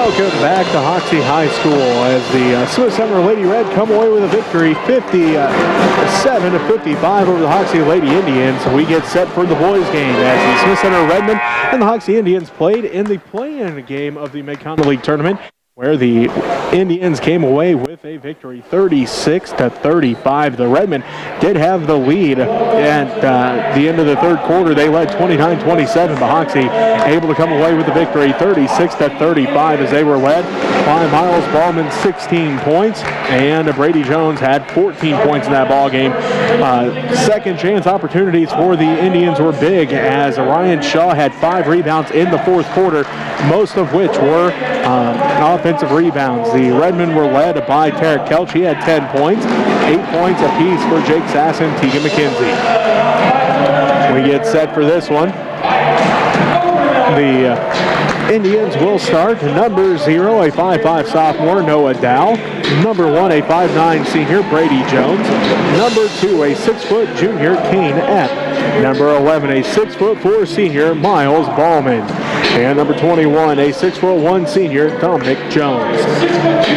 Welcome back to Hoxie High School as the Smith Center Lady Red come away with a victory 57-55 over the Hoxie Lady Indians. We get set for the boys game as the Smith Center Redmen and the Hoxie Indians played in the play-in game of the Mid-Continental League Tournament, where the Indians came away with a victory 36-35. The Redmen did have the lead at the end of the third quarter. They led 29-27. The Hoxie able to come away with the victory 36-35 as they were led by Miles Ballman, 16 points, and Brady Jones had 14 points in that ball game. Second chance opportunities for the Indians were big as Ryan Shaw had 5 rebounds in the fourth quarter, most of which were offensive rebounds. The Redmen were led by Tarek Kelch. He had 10 points, 8 points apiece for Jake Sass and Tegan McKenzie. We get set for this one. The Indians will start. Number 0, a 5'5" sophomore, Noah Dow. Number 1, a 5'9" senior, Brady Jones. Number 2, a 6-foot junior, Kane Epp. Number 11, a 6'4" senior, Miles Ballman. And number 21, a 6'1" senior, Dominic Jones.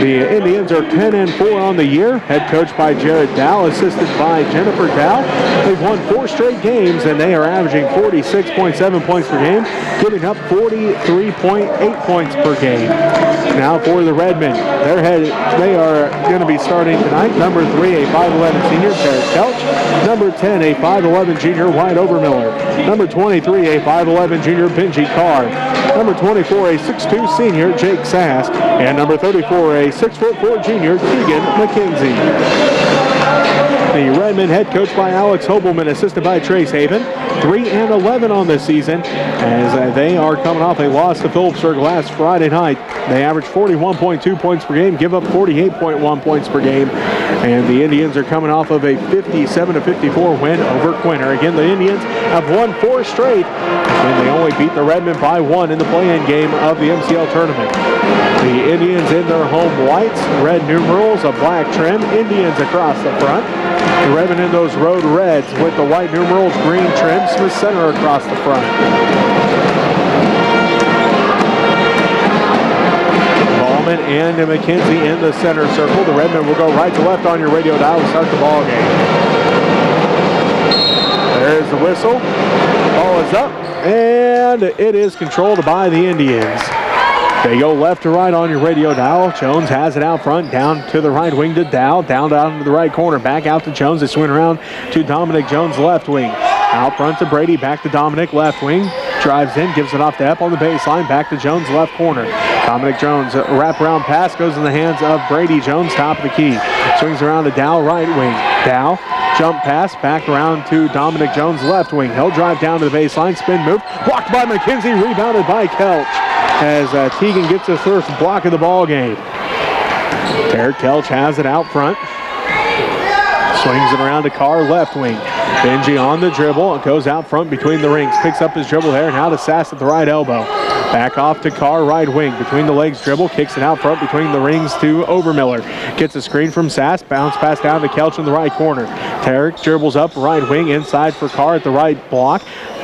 The Indians are 10-4 on the year, head coached by Jared Dow, assisted by Jennifer Dow. They've won 4 straight games, and they are averaging 46.7 points per game, giving up 43.8 points per game. Now for the Redmen, they are going to be starting tonight. Number 3, a 5'11" senior, Tarek Kelch. Number 10, a 5'11" junior, Wyatt Overmiller. Number 23, a 5'11" junior, Benji Carr. Number 24, a 6'2" senior, Jake Sass. And number 34, a 6'4" junior, Tegan McKenzie. The Redmen head coached by Alex Hobelman, assisted by Trace Haven. 3-11 on this season as they are coming off a loss to Phillipsburg last Friday night. They average 41.2 points per game, give up 48.1 points per game. And the Indians are coming off of a 57-54 win over Quinter. Again, the Indians have won 4 straight, and they only beat the Redmen by 1 in the play-in game of the MCL tournament. The Indians in their home whites, red numerals, a black trim, Indians across the front. The Redmen in those road reds with the white numerals, green trim, Smith Center across the front. Ballman and McKenzie in the center circle. The Redmen will go right to left on your radio dial to start the ball game. There's the whistle. Ball is up, and it is controlled by the Indians. They go left to right on your radio dial. Jones has it out front, down to the right wing to Dow, down to the right corner, back out to Jones. They swing around to Dominic Jones, left wing. Out front to Brady, back to Dominic, left wing. Drives in, gives it off to Epp on the baseline, back to Jones, left corner. Dominic Jones, wraparound pass goes in the hands of Brady Jones, top of the key. Swings around to Dow, right wing. Dow, jump pass, back around to Dominic Jones, left wing. He'll drive down to the baseline, spin move, blocked by McKenzie, rebounded by Kelch as Tegan gets his first block of the ball game. Tarek Kelch has it out front. Swings it around to Carr, left wing. Benji on the dribble, goes out front between the rings, picks up his dribble there, now to Sass at the right elbow. Back off to Carr, right wing, between the legs dribble, kicks it out front between the rings to Overmiller. Gets a screen from Sass, bounce pass down to Kelch in the right corner. Tarek dribbles up, right wing, inside for Carr at the right block.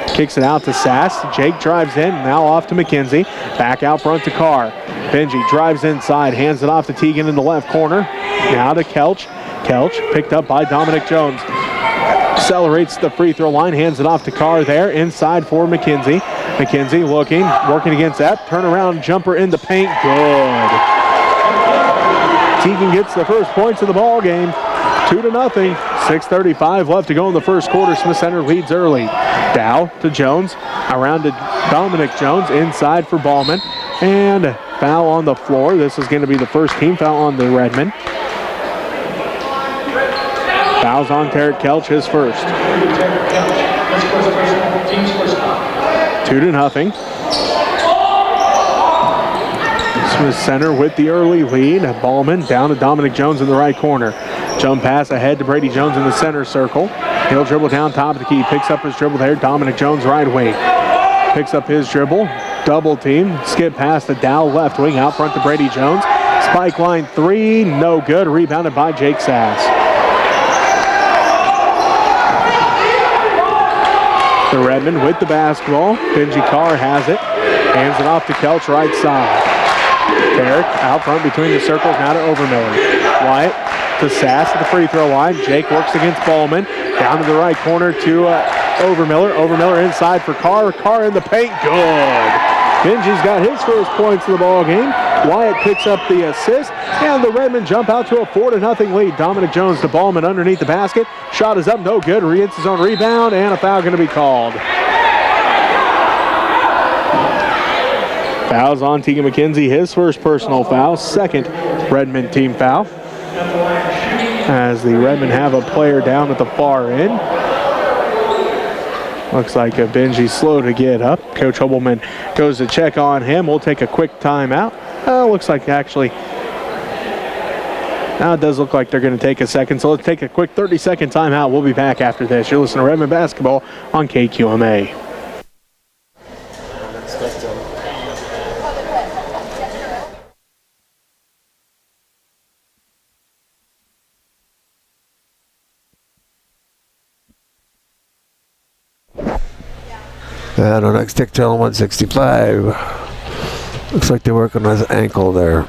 Kicks it out to Sass. Jake drives in, now off to McKenzie. Back out front to Carr. Benji drives inside, hands it off to Tegan in the left corner. Now to Kelch. Kelch picked up by Dominic Jones. Accelerates the free throw line, hands it off to Carr there, inside for McKenzie. McKenzie looking, working against that. Turnaround jumper in the paint, good. Tegan gets the first points of the ball game. 2-0. 6:35 left to go in the first quarter. Smith Center leads early. Dow to Jones, around to Dominic Jones, inside for Ballman, and foul on the floor. This is going to be the first team foul on the Redmen. Fouls on Tarek Kelch, his first. 2-0. Smith Center with the early lead. Ballman down to Dominic Jones in the right corner. Jump pass ahead to Brady Jones in the center circle. He'll dribble down top of the key. Picks up his dribble there. Dominic Jones right wing. Picks up his dribble. Double team. Skip pass to Dow left wing. Out front to Brady Jones. Spike line 3. No good. Rebounded by Jake Sass. The Redmen with the basketball. Benji Carr has it. Hands it off to Kelch right side. Derek out front between the circles, now to Overmiller. Wyatt to Sass at the free throw line. Jake works against Ballman. Down to the right corner to Overmiller. Overmiller inside for Carr. Carr in the paint. Good. Benji's got his first points of the ball game. Wyatt picks up the assist, and the Redmen jump out to a 4-0 lead. Dominic Jones to Ballman underneath the basket. Shot is up, no good. Gets his own rebound, and a foul going to be called. Fouls on Tegan McKenzie, his first personal foul, second Redmen team foul. As the Redmen have a player down at the far end. Looks like Benji's slow to get up. Coach Hobelman goes to check on him. We'll take a quick timeout. Looks like actually, now it does look like they're going to take a second. So let's take a quick 30-second timeout. We'll be back after this. You're listening to Redmen Basketball on KQMA. And our next tick channel 165. Looks like they're working on his ankle there.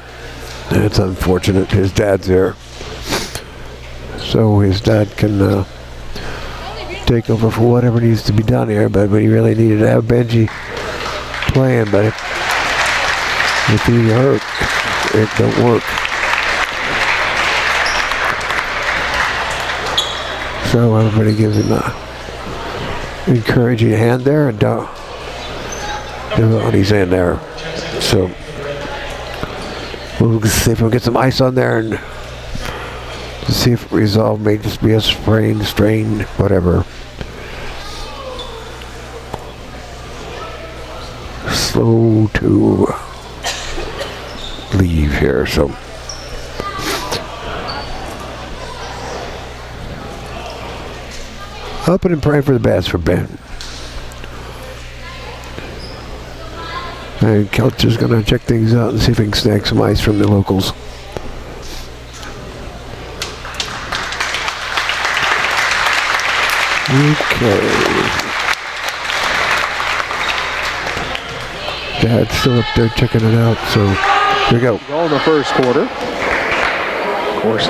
It's unfortunate. His dad's there. So his dad can take over for whatever needs to be done here. But we really needed to have Benji playing. But if he hurt, it don't work. So everybody gives him a encouraging hand there, and he's in there. So we'll see if we'll get some ice on there and see if it resolved. May just be a sprain, strain, whatever. Slow to leave here, so. Hoping and praying for the best for Ben. And Kelch is going to check things out and see if he can snag some ice from the locals. Okay. Dad's still up there checking it out, so here we go. Goal in the first quarter. Of course.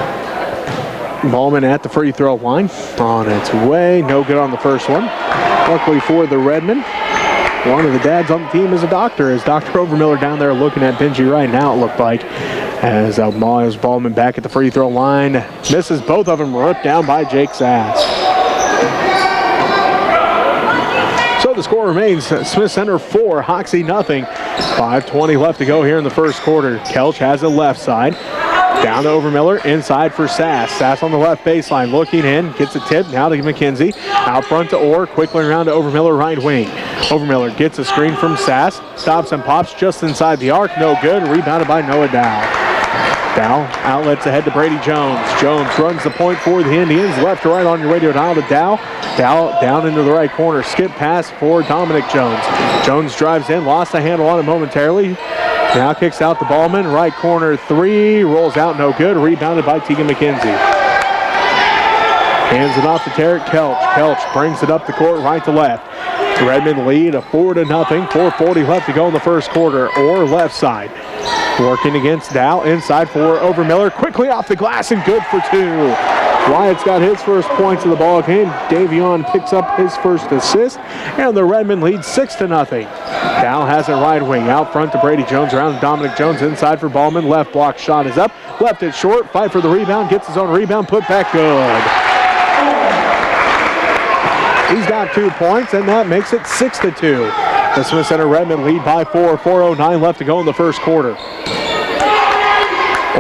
Ballman at the free throw line. On its way. No good on the first one. Luckily for the Redmen, one of the dads on the team is a doctor. As Dr. Overmiller down there looking at Benji right now, it looked like. As Miles Ballman back at the free throw line. Misses both of them, ripped down by Jake Sass. So the score remains Smith Center 4, Hoxie nothing. 5:20 left to go here in the first quarter. Kelch has the left side. Down to Overmiller, inside for Sass. Sass on the left baseline, looking in, gets a tip, now to McKenzie. Out front to Orr, quickly around to Overmiller, right wing. Overmiller gets a screen from Sass, stops and pops just inside the arc, no good, rebounded by Noah Dow. Dow outlets ahead to Brady Jones. Jones runs the point for the Indians, left to right on your radio dial to Dow. Dow down into the right corner, skip pass for Dominic Jones. Jones drives in, lost the handle on it momentarily. Now kicks out to Ballman, right corner three, rolls out, no good, rebounded by Tegan McKenzie. Hands it off to Tarek Kelch. Kelch brings it up the court right to left. Redmen lead a 4-0, 4:40 left to go in the first quarter, or left side. Working against Dow, inside for Overmiller, quickly off the glass and good for two. Wyatt's got his first points of the ball game. Davion picks up his first assist, and the Redmen lead 6-0. Dow has it right wing, out front to Brady Jones, around to Dominic Jones, inside for Ballman. Left block shot is up, left it short, fight for the rebound, gets his own rebound, put back good. He's got 2 points, and that makes it 6-2. The Smith Center Redmen lead by 4, 4:09 left to go in the first quarter.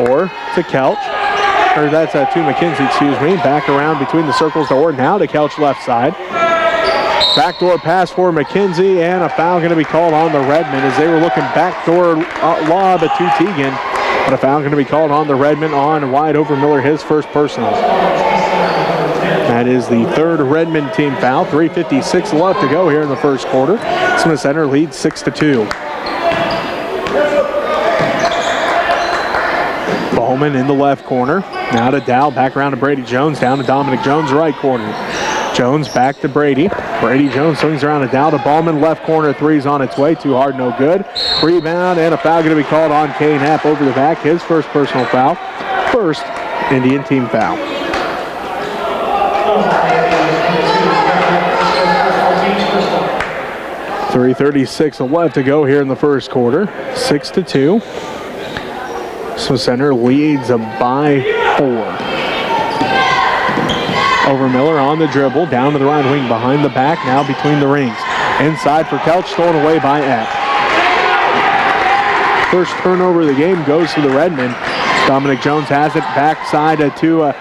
Or to Kelch. Or that's to McKenzie, excuse me. Back around between the circles to Orr, now to Kelch left side. Backdoor pass for McKenzie, and a foul going to be called on the Redmen as they were looking backdoor lob to Tegan. But a foul going to be called on the Redmen on Wyatt Overmiller, his first personal. That is the third Redmen team foul. 3:56 left to go here in the first quarter. Smith Center leads 6-2. Bowman in the left corner. Now to Dow, back around to Brady Jones, down to Dominic Jones, right corner. Jones back to Brady. Brady Jones swings around a down to Ballman. Left corner three's on its way. Too hard, no good. Rebound and a foul going to be called on Kane Happ over the back. His first personal foul. First Indian team foul. .336 left to go here in the first quarter. 6-2. So Center leads by 4. Over Miller on the dribble, down to the right wing, behind the back, now between the rings. Inside for Kelch, stolen away by Epp. First turnover of the game goes to the Redmen. Dominic Jones has it backside to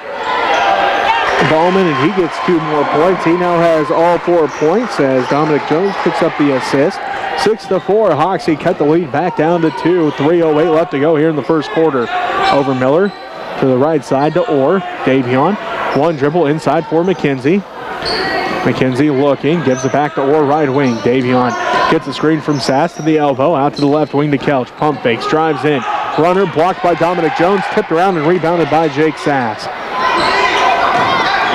Ballman, and he gets 2 more points. He now has all 4 points as Dominic Jones picks up the assist. 6-4, Hoxie cut the lead back down to 2. 3:08 left to go here in the first quarter. Over Miller to the right side to Orr. Davion. 1 dribble inside for McKenzie. McKenzie looking, gives it back to Orr, right wing. Davion gets a screen from Sass to the elbow, out to the left wing to Kelch. Pump fakes, drives in. Runner blocked by Dominic Jones, tipped around and rebounded by Jake Sass.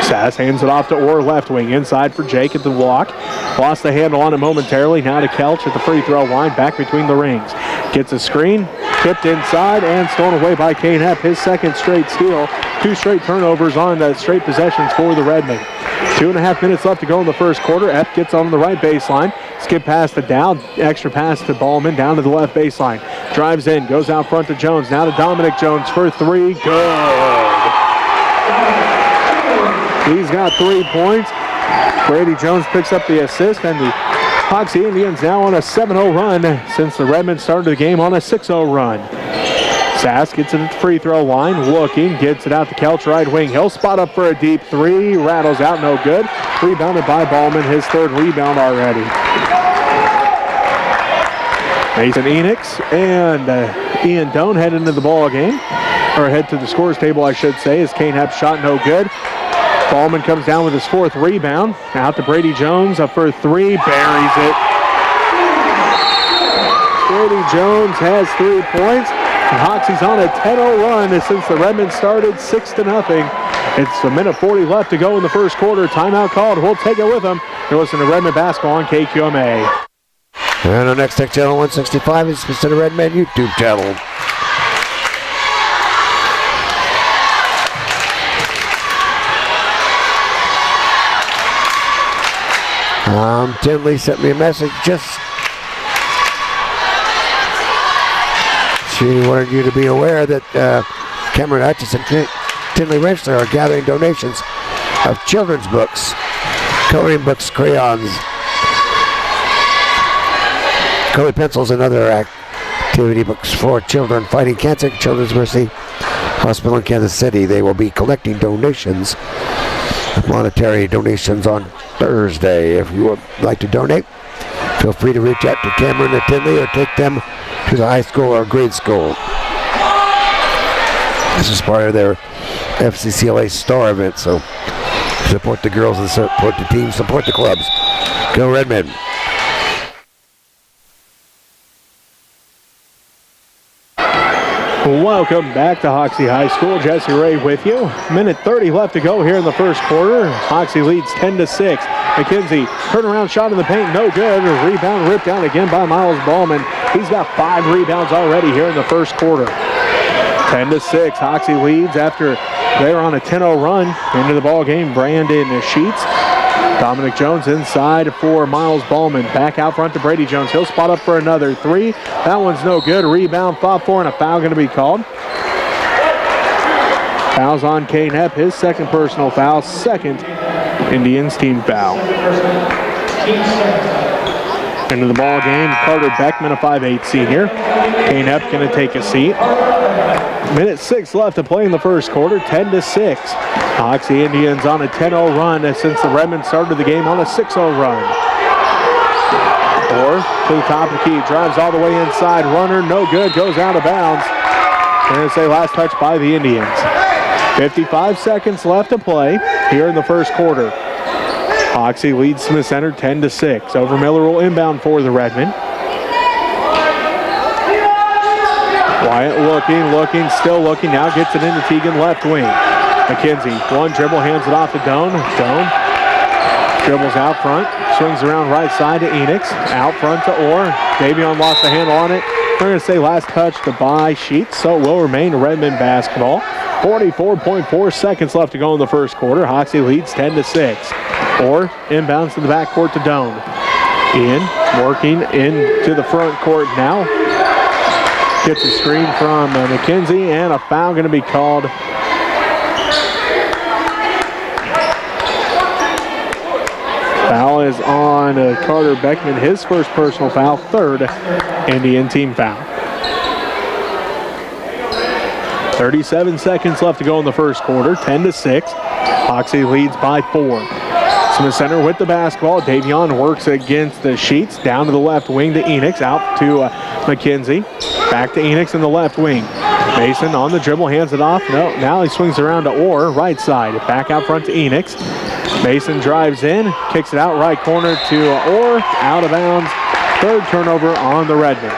Sass hands it off to Orr, left wing. Inside for Jake at the block. Lost the handle on it momentarily. Now to Kelch at the free throw line, back between the rings. Gets a screen, tipped inside, and stolen away by Kane Happ. His second straight steal. 2 straight turnovers on the straight possessions for the Redmen. 2.5 minutes left to go in the first quarter. Epp gets on the right baseline. Skip pass to Dow. Extra pass to Ballman down to the left baseline. Drives in. Goes out front to Jones. Now to Dominic Jones for 3. Good. He's got 3 points. Brady Jones picks up the assist, and the Hoxie Indians now on a 7-0 run since the Redmen started the game on a 6-0 run. Sass gets it at the free throw line, looking, gets it out to Kelch, right wing. He'll spot up for a deep 3, rattles out, no good. Rebounded by Ballman, his 3rd rebound already. Mason Enix and Ian Doan head into the ball game, or head to the scores table, I should say, as Kane Happ shot no good. Ballman comes down with his 4th rebound. Out to Brady Jones, up for 3, buries it. Brady Jones has 3 points. And Hoxie's on a 10-0 run since the Redmen started 6-0. It's a minute 40 left to go in the first quarter. Timeout called. We'll take it with them. You're listening to Redmen Basketball on KQMA. And our next Tech Channel 165 is the Redmen YouTube channel. Tinley sent me a message she wanted you to be aware that Cameron Hutchison and Tinley Wrenchler are gathering donations of children's books, coloring books, crayons, colored pencils, and other activity books for children fighting cancer. Children's Mercy Hospital in Kansas City. They will be collecting donations, monetary donations on Thursday. If you would like to donate, feel free to reach out to Cameron or Tinley or take them to the high school or grade school. This is part of their FCCLA Star event, so support the girls and support the team, support the clubs. Go Redmen. Welcome back to Hoxie High School. Jesse Ray with you. Minute 30 left to go here in the first quarter. Hoxie leads 10-6. McKenzie, turnaround shot in the paint, no good. A rebound ripped down again by Miles Ballman. He's got 5 rebounds already here in the first quarter. 10-6. Hoxie leads after they're on a 10-0 run. Into the ball game, Brandon Sheets. Dominic Jones inside for Miles Ballman. Back out front to Brady Jones. He'll spot up for another 3. That one's no good. A rebound, fought for, and a foul going to be called. Foul's on Kane Happ. His 2nd personal foul. 2nd Indians team foul. Into the ball game, Carter Beckman, a 5'8" senior. Kane Happ going to take a seat. Minute 6 left to play in the first quarter, 10-6. Hoxie Indians on a 10-0 run since the Redmen started the game on a 6-0 run. Or to the top of the key, drives all the way inside. Runner, no good, goes out of bounds. And it's a last touch by the Indians. 55 seconds left to play here in the first quarter. Hoxie leads Smith Center 10-6. Over Miller will inbound for the Redmen. Wyatt looking, still looking. Now gets it into Teagan, left wing. McKenzie, 1 dribble, hands it off to Doan. Doan Dribbles out front, swings around right side to Enix. Out front to Orr. Davion lost the handle on it. We're going to say last touch to by Sheets, so it will remain Redmen basketball. 44.4 seconds left to go in the first quarter. Hoxie leads 10-6. Orr inbounds to the backcourt to Doan. Ian working into the front court now. Gets a screen from McKenzie, and a foul going to be called. Foul is on Carter Beckman, his first personal foul, third Indian team foul. 37 seconds left to go in the first quarter, 10-6. Hoxie leads by 4. Smith Center with the basketball. Davion works against the Sheets. Down to the left wing to Enix. Out to McKenzie. Back to Enix in the left wing. Mason on the dribble, hands it off. No, now he swings around to Orr, right side. Back out front to Enix. Mason drives in, kicks it out right corner to Orr. Out of bounds. Third turnover on the Redmen.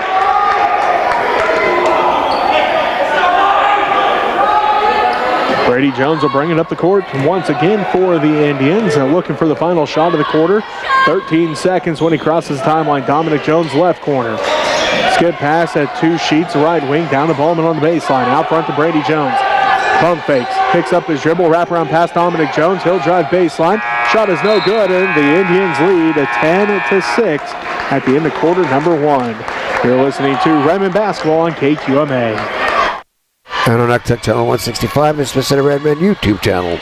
Brady Jones will bring it up the court once again for the Indians. Looking for the final shot of the quarter. 13 seconds when he crosses the timeline. Dominic Jones, left corner. Skip pass at 2 Sheets, right wing. Down to Ballman on the baseline. Out front to Brady Jones. Pump fakes. Picks up his dribble. Wraparound pass Dominic Jones. He'll drive baseline. Shot is no good, and the Indians lead at 10-6 at the end of quarter number 1. You're listening to Redmen basketball on KQMA. And on Tech Channel 165, the Smith Center Redmen YouTube channel.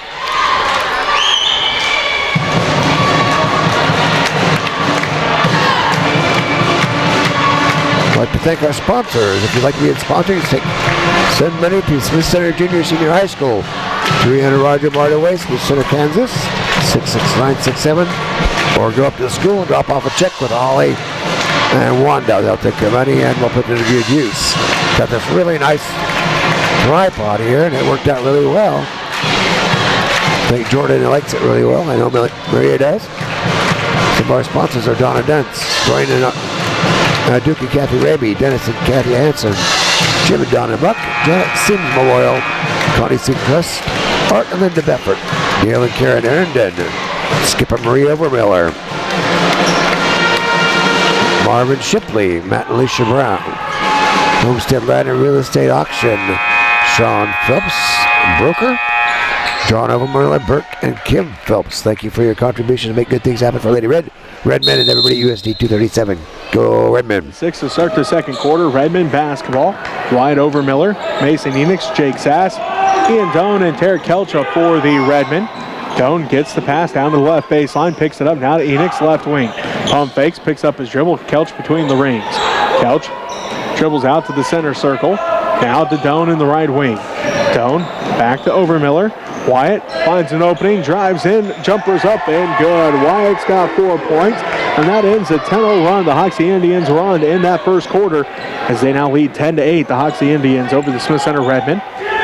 I'd like to thank our sponsors. If you'd like to be a sponsor, send money to Smith Center Junior Senior High School, 300 Roger Marta Way, Smith Center, Kansas, 66967. Or go up to the school and drop off a check with Holly and Wanda. They'll take your money and we'll put it to good use. Got this really nice tripod here, and it worked out really well. I think Jordan likes it really well. I know Maria does. Some of our sponsors are Donna Dentz, Brian and Duke and Kathy Raby, Dennis and Kathy Hansen, Jim and Donna Buck, Janet Sims Memorial, Connie Seacrest, Art and Linda Beffert, Neil and Karen Arendon, Skipper Maria Vermiller, Marvin Shipley, Matt and Alicia Brown, Homestead Land and Real Estate Auction, Sean Phelps, broker, John Overmiller, Burke, and Kim Phelps. Thank you for your contribution to make good things happen for Lady Redmen and everybody USD 237. Go Redmen. 6 to start the second quarter. Redmen basketball. Wyatt Overmiller, Mason Enix, Jake Sass, Ian Doan, and Tarek Kelcha for the Redmen. Doan gets the pass down to the left baseline, picks it up now to Enix, left wing. Pump fakes, picks up his dribble. Kelch between the rings. Kelch dribbles out to the center circle. Now to Doan in the right wing. Doan back to Overmiller. Wyatt finds an opening, drives in, jumpers up and good. Wyatt's got 4 points, and that ends a 10-0 run. The Hoxie Indians run in that first quarter as they now lead 10-8. The Hoxie Indians over the Smith Center Redmen.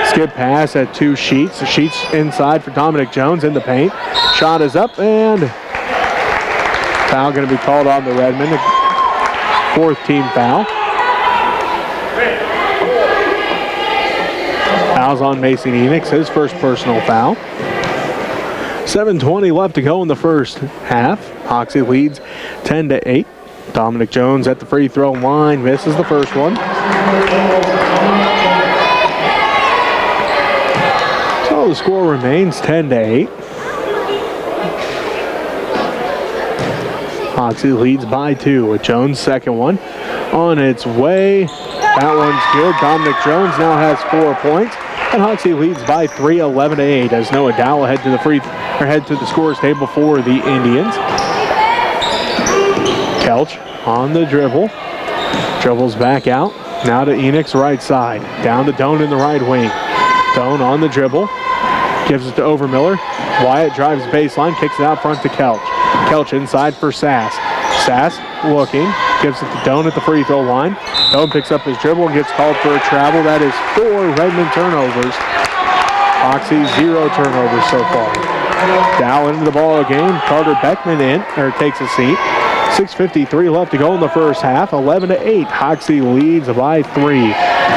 Skip pass at 2 Sheets. Sheets inside for Dominic Jones in the paint. Shot is up, and foul going to be called on the Redmen. The 4th team foul. Foul's on Mason Enix, his first personal foul. 7:20 left to go in the first half. Hoxie leads 10-8. Dominic Jones at the free throw line, misses the first one. So the score remains 10-8. Hoxie leads by 2 with Jones' second one on its way. That one's good. Dominic Jones now has 4 points. And Hoxie leads by 3, 11-8, as Noah Dowell head to the scores table for the Indians. Kelch on the dribble. Dribbles back out. Now to Enix, right side. Down to Doan in the right wing. Doan on the dribble. Gives it to Overmiller. Wyatt drives baseline, kicks it out front to Kelch. Kelch inside for Sass. Sass looking. Gives it to Doan at the free throw line. Doan picks up his dribble and gets called for a travel. That is 4 Redmen turnovers. Hoxie 0 turnovers so far. Dow into the ball game. Carter Beckman takes a seat. 6:53 left to go in the first half. 11-8. Hoxie leads by 3.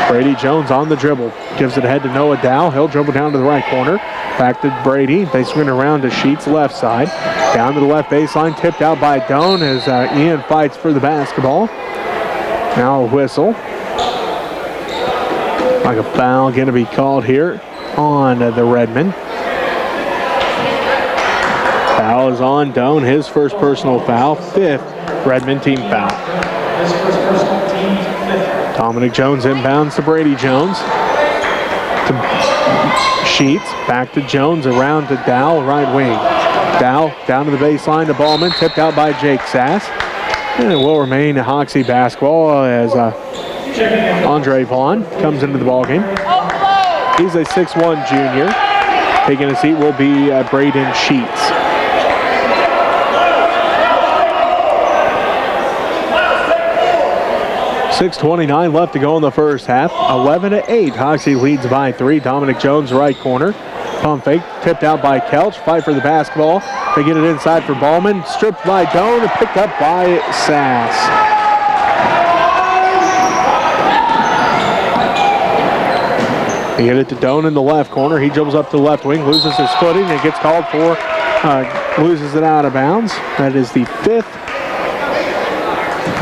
Brady Jones on the dribble. Gives it ahead to Noah Dow. He'll dribble down to the right corner. Back to Brady. They swing around to Sheets left side. Down to the left baseline. Tipped out by Doan as Ian fights for the basketball. Now a whistle. Like a foul going to be called here on the Redmen. Foul is on Doan. His first personal foul. 5th Redmen team foul. Dominic Jones inbounds to Brady Jones. To Sheets. Back to Jones. Around to Dow. Right wing. Dow down to the baseline to Ballman. Tipped out by Jake Sass. And it will remain a Hoxie basketball as Andre Vaughn comes into the ballgame. He's a 6'1" junior. Taking a seat will be Braden Sheets. .6:29 left to go in the first half. 11-8. Hoxie leads by 3. Dominic Jones, right corner. Pump fake, tipped out by Kelch. Fight for the basketball. They get it inside for Ballman. Stripped by Doan and picked up by Sass. They get it to Doan in the left corner. He dribbles up to the left wing, loses his footing, and gets called for, loses it out of bounds. That is the 5th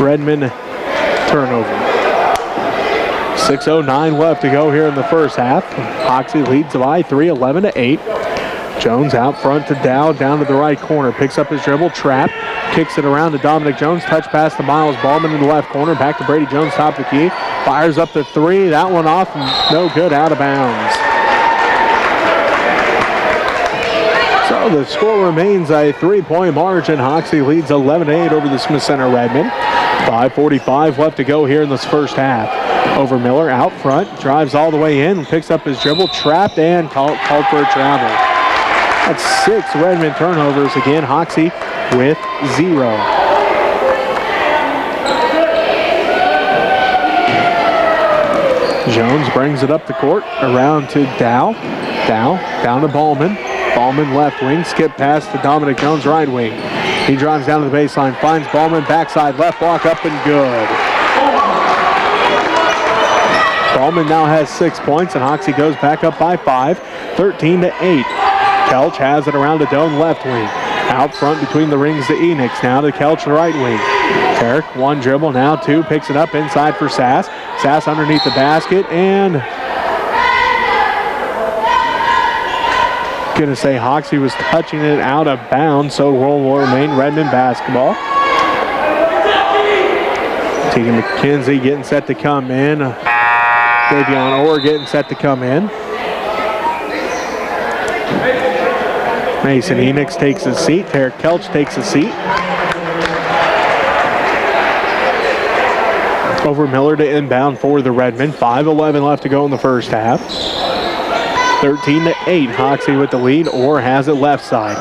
Redmen turnover. 6:09 left to go here in the first half. Hoxie leads by 3, 11-8. Jones out front to Dow, down to the right corner. Picks up his dribble, trap, kicks it around to Dominic Jones. Touch pass to Miles Ballman in the left corner. Back to Brady Jones, top of the key. Fires up the 3. That one off, no good, out of bounds. So the score remains a 3-point margin. Hoxie leads 11-8 over the Smith Center Redmen. 5:45 left to go here in this first half. Overmiller out front, drives all the way in, picks up his dribble, trapped, and called for a travel. That's 6 Redmen turnovers. Again, Hoxie with 0. Jones brings it up the court, around to Dow. Dow down to Ballman. Ballman left wing, skip pass to Dominic Jones right wing. He drives down to the baseline, finds Ballman, backside left block up and good. Ballman now has 6 points and Hoxie goes back up by 5, 13-8. Kelch has it around to Doan left wing. Out front between the rings to Enix, now to Kelch right wing. Tarek, 1 dribble, now 2, picks it up inside for Sass. Sass underneath the basket and going to say Hoxie was touching it out of bounds, so will remain Redmen basketball. Tegan McKenzie getting set to come in. Davion Orr getting set to come in. Mason Enix takes his seat. Tarek Kelch takes his seat. Over Miller to inbound for the Redmen. 5:11 left to go in the first half. 13-8. Hoxie with the lead. Orr has it left side.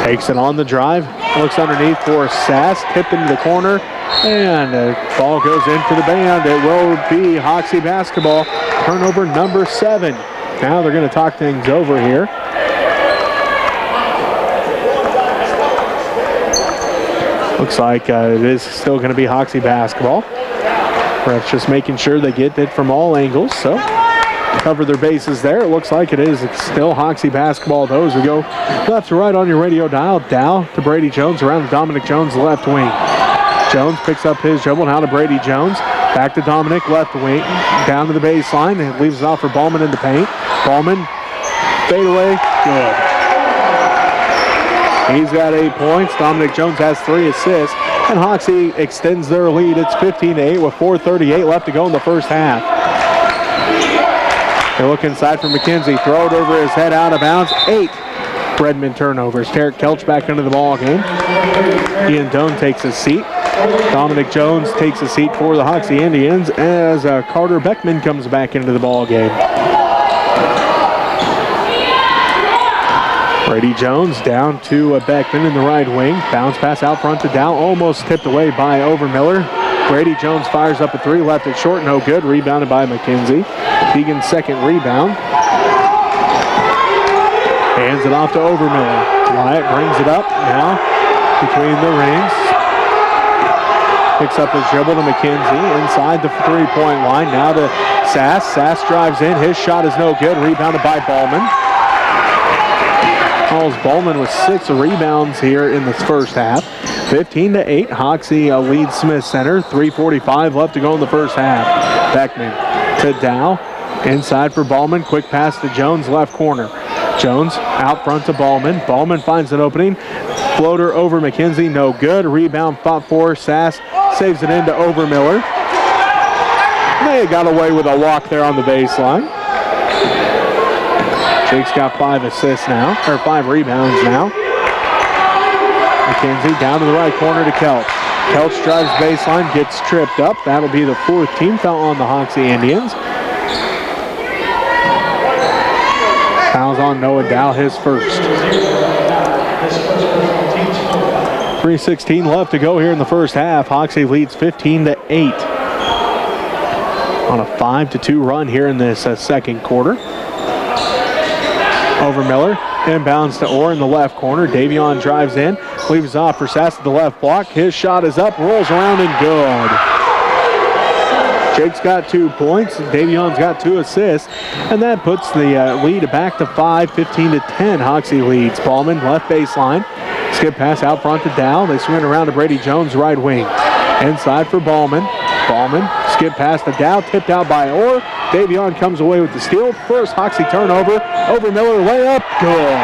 Takes it on the drive. Looks underneath for Sass. Tipped into the corner. And the ball goes in for the band. It will be Hoxie basketball. Turnover number 7. Now they're going to talk things over here. Looks like it is still going to be Hoxie basketball. Refs just making sure they get it from all angles. So cover their bases there. It looks like it is still Hoxie basketball though as we go left to right on your radio dial. Dow to Brady Jones around to Dominic Jones left wing. Jones picks up his dribble now to Brady Jones. Back to Dominic left wing. Down to the baseline and leaves it off for Ballman in the paint. Ballman fade away. Good. He's got 8 points. Dominic Jones has 3 assists. And Hoxie extends their lead. It's 15-8 with 4:38 left to go in the first half. They look inside for McKenzie. Throw it over his head out of bounds. 8 Redmen turnovers. Tarek Kelch back into the ball game. Ian Doan takes his seat. Dominic Jones takes a seat for the Hoxie Indians as Carter Beckman comes back into the ball game. Brady Jones down to Beckman in the right wing. Bounce pass out front to Dow. Almost tipped away by Overmiller. Brady Jones fires up a 3. Left it short. No good. Rebounded by McKenzie. Keegan's second rebound. Hands it off to Overmiller. Wyatt brings it up now between the rings. Picks up his dribble to McKenzie inside the three-point line. Now to Sass. Sass drives in. His shot is no good. Rebounded by Ballman. Ballman with 6 rebounds here in the first half. 15-8. Hoxie leads Smith Center. 3:45 left to go in the first half. Beckman to Dow. Inside for Ballman. Quick pass to Jones, left corner. Jones out front to Ballman. Ballman finds an opening. Floater over McKenzie, no good. Rebound fought for Sass. Saves it into Overmiller. They got away with a walk there on the baseline. Jake's got 5 assists now, or 5 rebounds now. McKenzie down to the right corner to Kelch. Kelch drives baseline, gets tripped up. That'll be the 4th team foul on the Hoxie Indians. Fouls on Noah Dow, his first. 3:16 left to go here in the first half. Hoxie leads 15-8 on a 5-2 run here in this second quarter. Overmiller inbounds to Orr in the left corner. Davion drives in, leaves off for Sass at the left block. His shot is up, rolls around and good. Jake's got 2 points. Davion's got 2 assists, and that puts the lead back to 5, 15-10. Hoxie leads. Ballman left baseline. Skip pass out front to Dow. They swing around to Brady Jones, right wing. Inside for Ballman. Ballman, skip pass to Dow, tipped out by Orr. Davion comes away with the steal. First Hoxie turnover. Overmiller layup, good.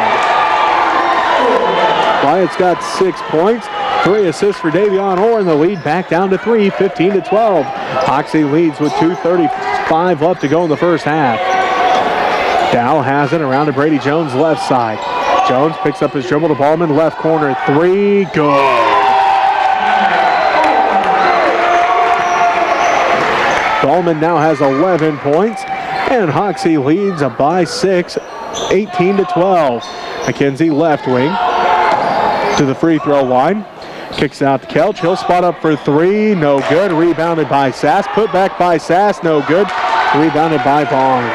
Wyatt's got 6 points. 3 assists for Davion Orr, and the lead back down to 3, 15-12. Hoxie leads with 2:35 left to go in the first half. Dow has it around to Brady Jones, left side. Jones picks up his dribble to Ballman, left corner, 3, good. Ballman now has 11 points, and Hoxie leads by 6, 18-12. McKenzie left wing to the free throw line. Kicks out to Kelch. He'll spot up for 3, no good. Rebounded by Sass. Put back by Sass, no good. Rebounded by Vaughn.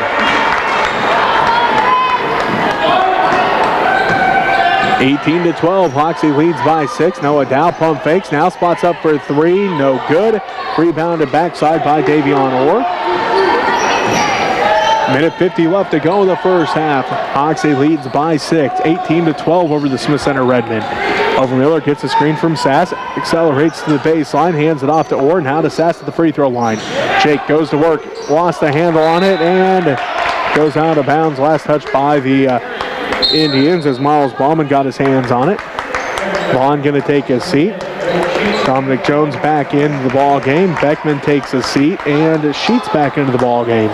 18-12, Hoxie leads by 6. Noah Dow pump fakes, now spots up for 3, no good. Rebounded backside by Davion Orr. Minute 50 left to go in the first half. Hoxie leads by 6, 18-12 over the Smith Center Redmen. Overmiller gets a screen from Sass, accelerates to the baseline, hands it off to Orr, now to Sass at the free throw line. Jake goes to work, lost the handle on it, and goes out of bounds. Last touch by the Indians as Miles Ballman got his hands on it. Vaughn going to take his seat. Dominic Jones back into the ball game. Beckman takes a seat, and Sheets back into the ball game.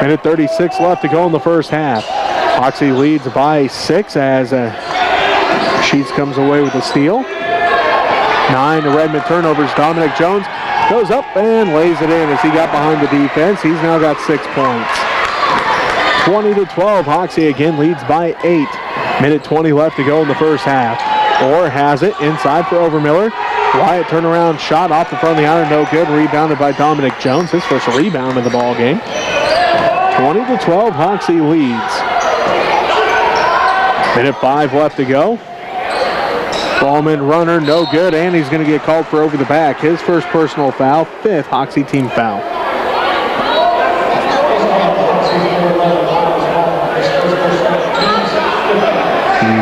Minute 36 left to go in the first half. Hoxie leads by 6 as Sheets comes away with a steal. 9 Redmen turnovers. Dominic Jones goes up and lays it in as he got behind the defense. He's now got 6 points. 20-12, Hoxie again leads by 8. Minute 20 left to go in the first half. Orr has it inside for Overmiller. Wyatt turnaround shot off the front of the iron, no good. Rebounded by Dominic Jones, his first rebound of the ball game. 20-12, Hoxie leads. Minute 5 left to go. Ballman runner, no good, and he's going to get called for over the back. His first personal foul, 5th Hoxie team foul.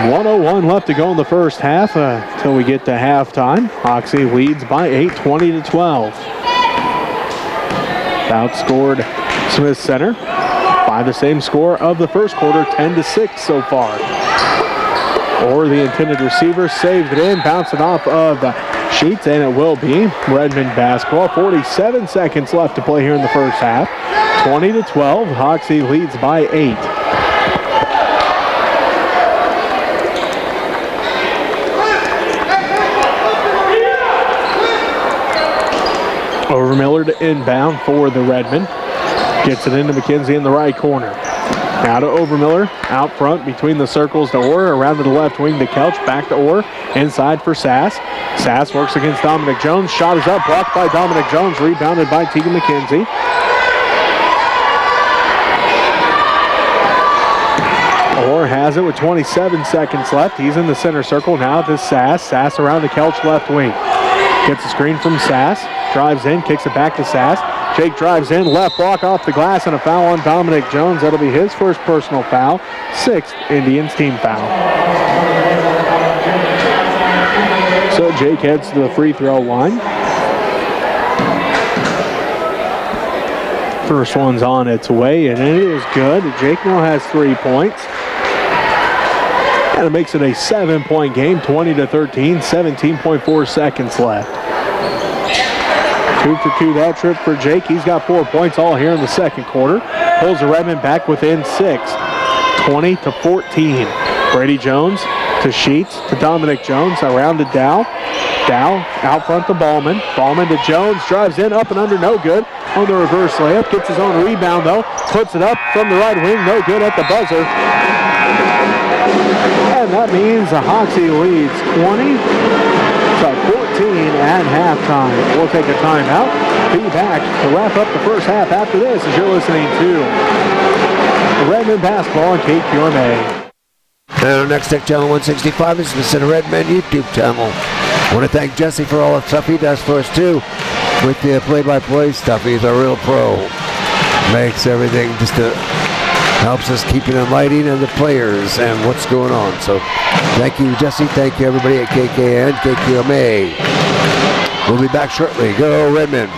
1:01 left to go in the first half until we get to halftime. Hoxie leads by 8, 20-12. Outscored Smith Center by the same score of the first quarter, 10-6 so far. Or the intended receiver saved it in, bouncing off of Sheets, and it will be Redmen basketball. 47 seconds left to play here in the first half. 20-12, Hoxie leads by 8. Overmiller to inbound for the Redmen. Gets it into McKenzie in the right corner. Now to Overmiller, out front between the circles to Orr, around to the left wing to Kelch, back to Orr, inside for Sass. Sass works against Dominic Jones, shot is up, blocked by Dominic Jones, rebounded by Tegan McKenzie. Orr has it with 27 seconds left. He's in the center circle now to Sass. Sass around to Kelch left wing. Gets a screen from Sass. Drives in, kicks it back to Sass. Jake drives in, left block off the glass, and a foul on Dominic Jones. That'll be his first personal foul. 6th Indians team foul. So Jake heads to the free throw line. First one's on its way, and it is good. Jake now has 3 points. And it makes it a 7-point game, 20-13, 17.4 seconds left. 2 for 2 that trip for Jake. He's got 4 points all here in the second quarter. Pulls the Redmen back within 6, 20-14. Brady Jones to Sheets, to Dominic Jones, around to Dow. Dow out front to Ballman. Ballman to Jones, drives in, up and under, no good. On the reverse layup, gets his own rebound though. Puts it up from the right wing, no good at the buzzer. And that means the Hoxie leads 20-14 at halftime. We'll take a timeout. Be back to wrap up the first half after this as you're listening to Redmen basketball on KQMA. And our next Tech Channel 165 is the Center Redmen YouTube channel. I want to thank Jesse for all the stuff he does for us too. With the play-by-play stuff, he's a real pro. Makes everything just helps us keep it in lighting and the players and what's going on. So thank you, Jesse. Thank you, everybody at KKN, KQMA. We'll be back shortly. Go Redmen.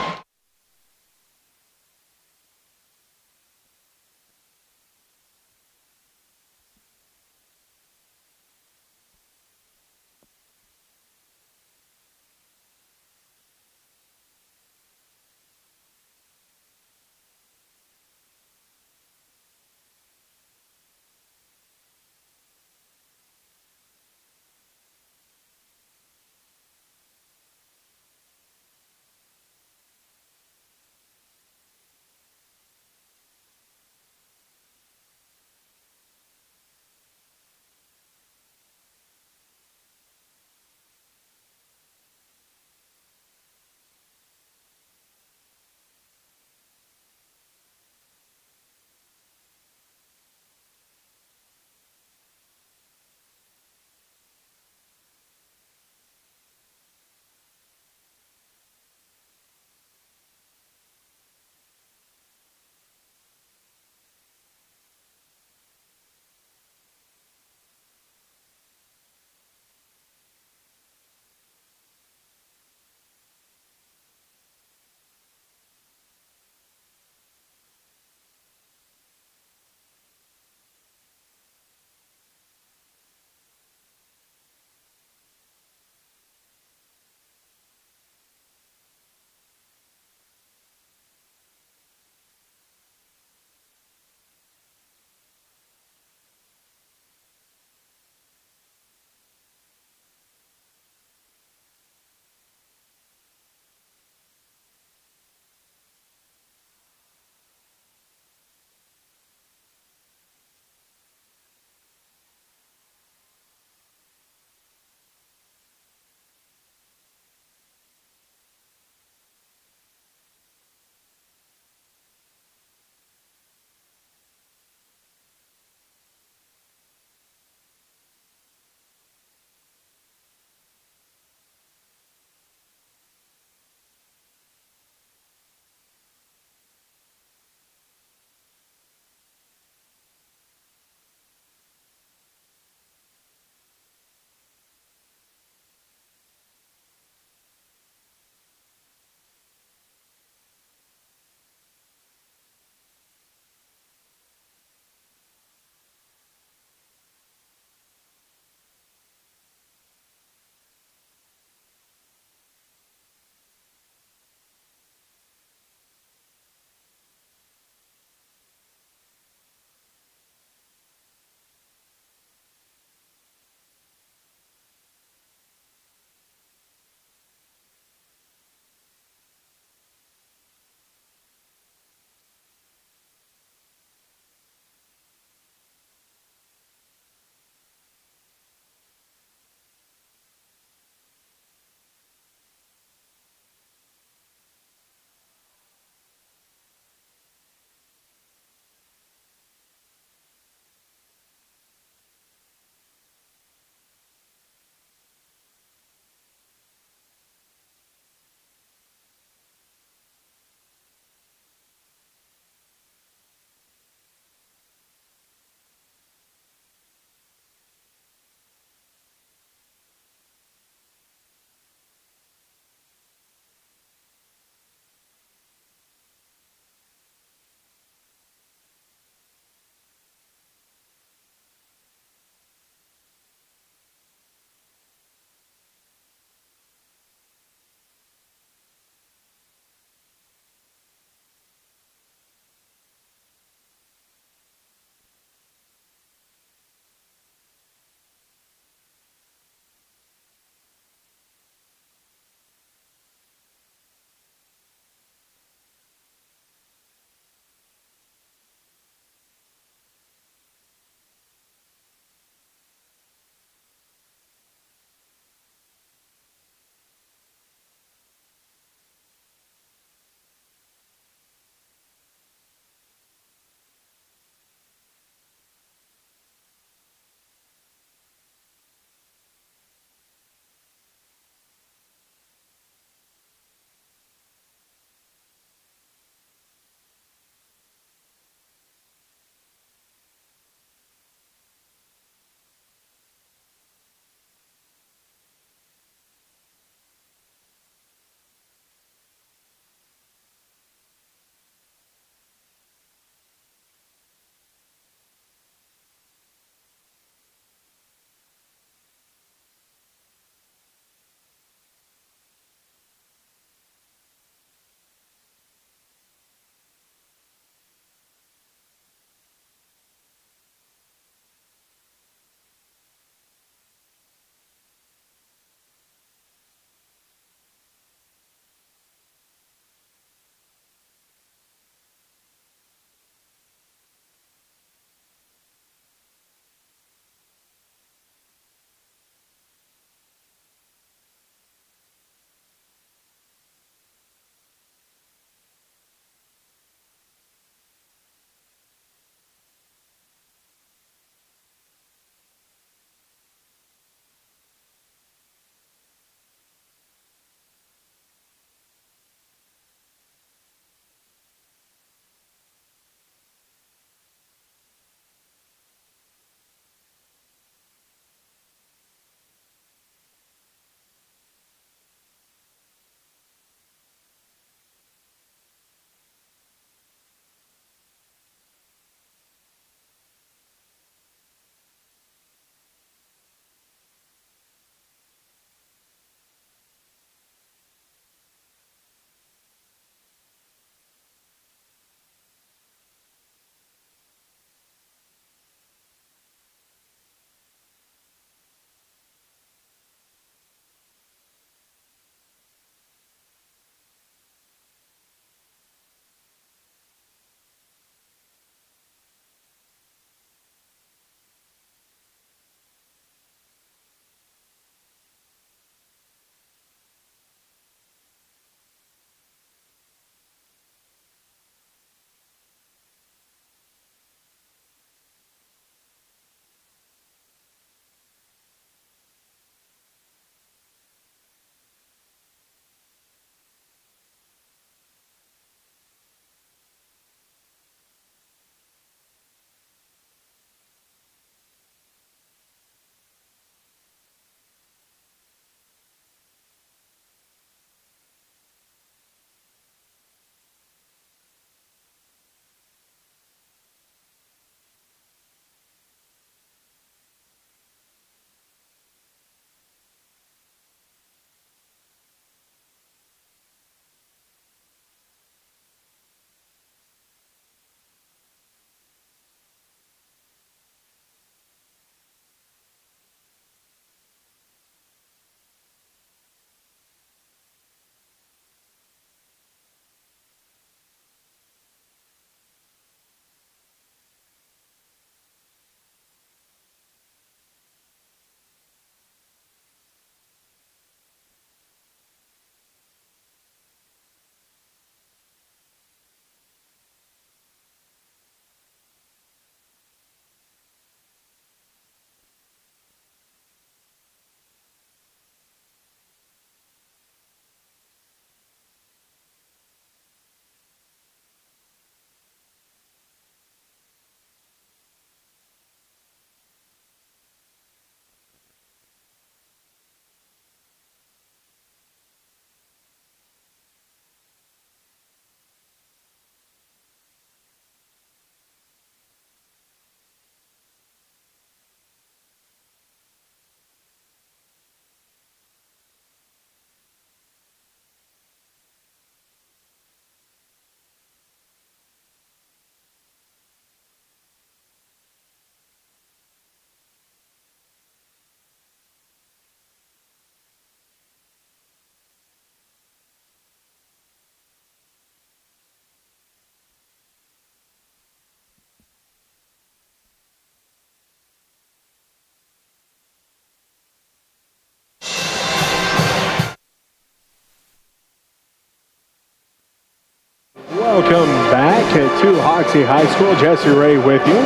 Welcome back to Hoxie High School. Jesse Ray with you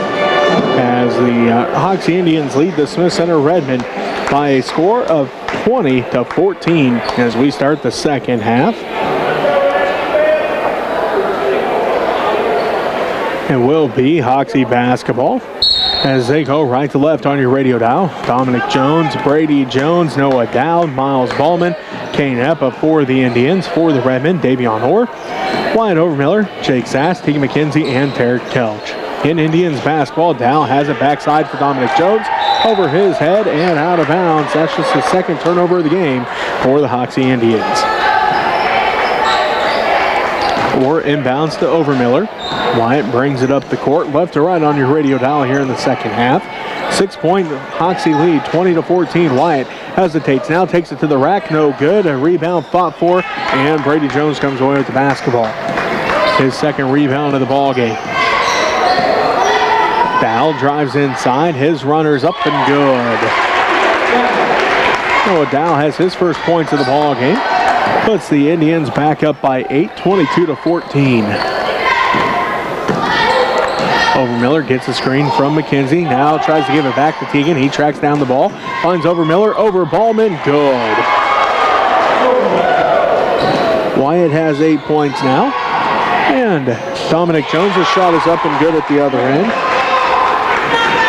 as the Hoxie Indians lead the Smith Center Redmen by a score of 20-14 as we start the second half. It will be Hoxie basketball as they go right to left on your radio dial. Dominic Jones, Brady Jones, Noah Dowd, Miles Ballman, Kane Eppa for the Indians. For the Redmen, Davion Orr, Wyatt Overmiller, Jake Sass, Tegan McKenzie, and Tarek Kelch. In Indians basketball, Dow has it backside for Dominic Jones, over his head and out of bounds. That's just the second turnover of the game for the Hoxie Indians. Orr inbounds to Overmiller. Wyatt brings it up the court, left to right on your radio dial here in the second half. 6-point Hoxie lead, 20-14. Wyatt hesitates, now takes it to the rack, no good. A rebound fought for, and Brady Jones comes away with the basketball. His second rebound of the ball game. Dow drives inside, his runner's up and good. Noah Dow has his first points of the ball game. Puts the Indians back up by 8, 22-14. Overmiller gets a screen from McKenzie. Now tries to give it back to Teagan. He tracks down the ball. Finds Overmiller over Ballman. Good. Wyatt has 8 points now. And Dominic Jones' shot is up and good at the other end.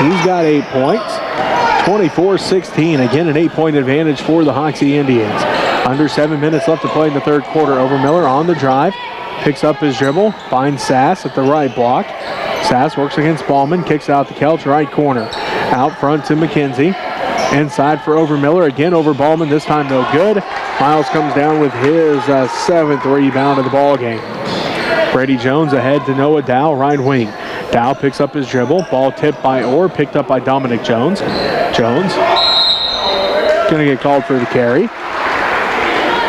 He's got 8 points. 24-16. Again, an 8-point advantage for the Hoxie Indians. Under 7 minutes left to play in the third quarter. Overmiller on the drive. Picks up his dribble. Finds Sass at the right block. Sass works against Ballman, kicks out to Kelch, right corner. Out front to McKenzie. Inside for Overmiller, again over Ballman, this time no good. Miles comes down with his seventh rebound of the ball game. Brady Jones ahead to Noah Dow, right wing. Dow picks up his dribble, ball tipped by Orr, picked up by Dominic Jones. Jones gonna get called for the carry.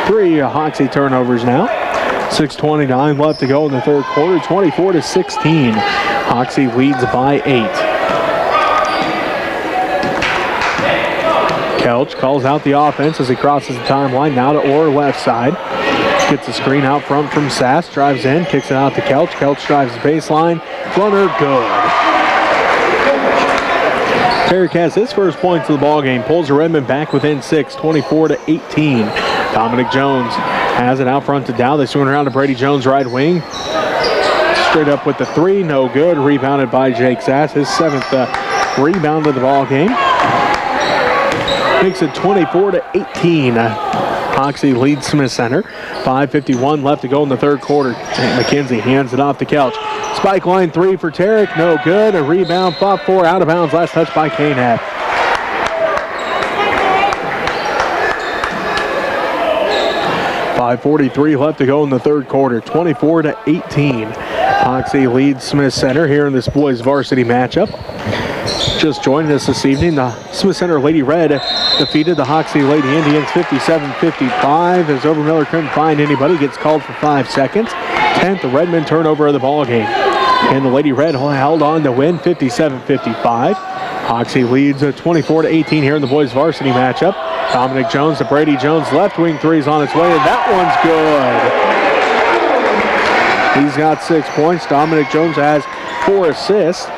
3 Hoxie turnovers now. 6:29 left to go in the third quarter, 24-16. Hoxie leads by 8. Kelch calls out the offense as he crosses the timeline. Now to Orr, left side. Gets a screen out front from Sass. Drives in, kicks it out to Kelch. Kelch drives the baseline. Runner good. Tarek has his first points of the ball game. Pulls the Redmen back within 6, 24-18. Dominic Jones has it out front to Dow. They swing around to Brady Jones, right wing. Straight up with the 3, no good. Rebounded by Jake Sass, his 7th rebound of the ball game. Makes it 24-18. Hoxie leads Smith Center. 5:51 left to go in the third quarter. McKenzie hands it off to Kelch. Spike line 3 for Tarek, no good. A rebound fought for, out of bounds. Last touch by Kane. 5:43 left to go in the third quarter, 24-18. Hoxie leads Smith Center here in this boys varsity matchup. Just joining us this evening, the Smith Center Lady Red defeated the Hoxie Lady Indians 57-55 as Overmiller couldn't find anybody, gets called for 5 seconds. 10th Redmen turnover of the ball game. And the Lady Red held on to win 57-55. Hoxie leads 24-18 here in the boys varsity matchup. Dominic Jones to Brady Jones, left wing 3's on its way, and that one's good. He's got 6 points. Dominic Jones has 4 assists.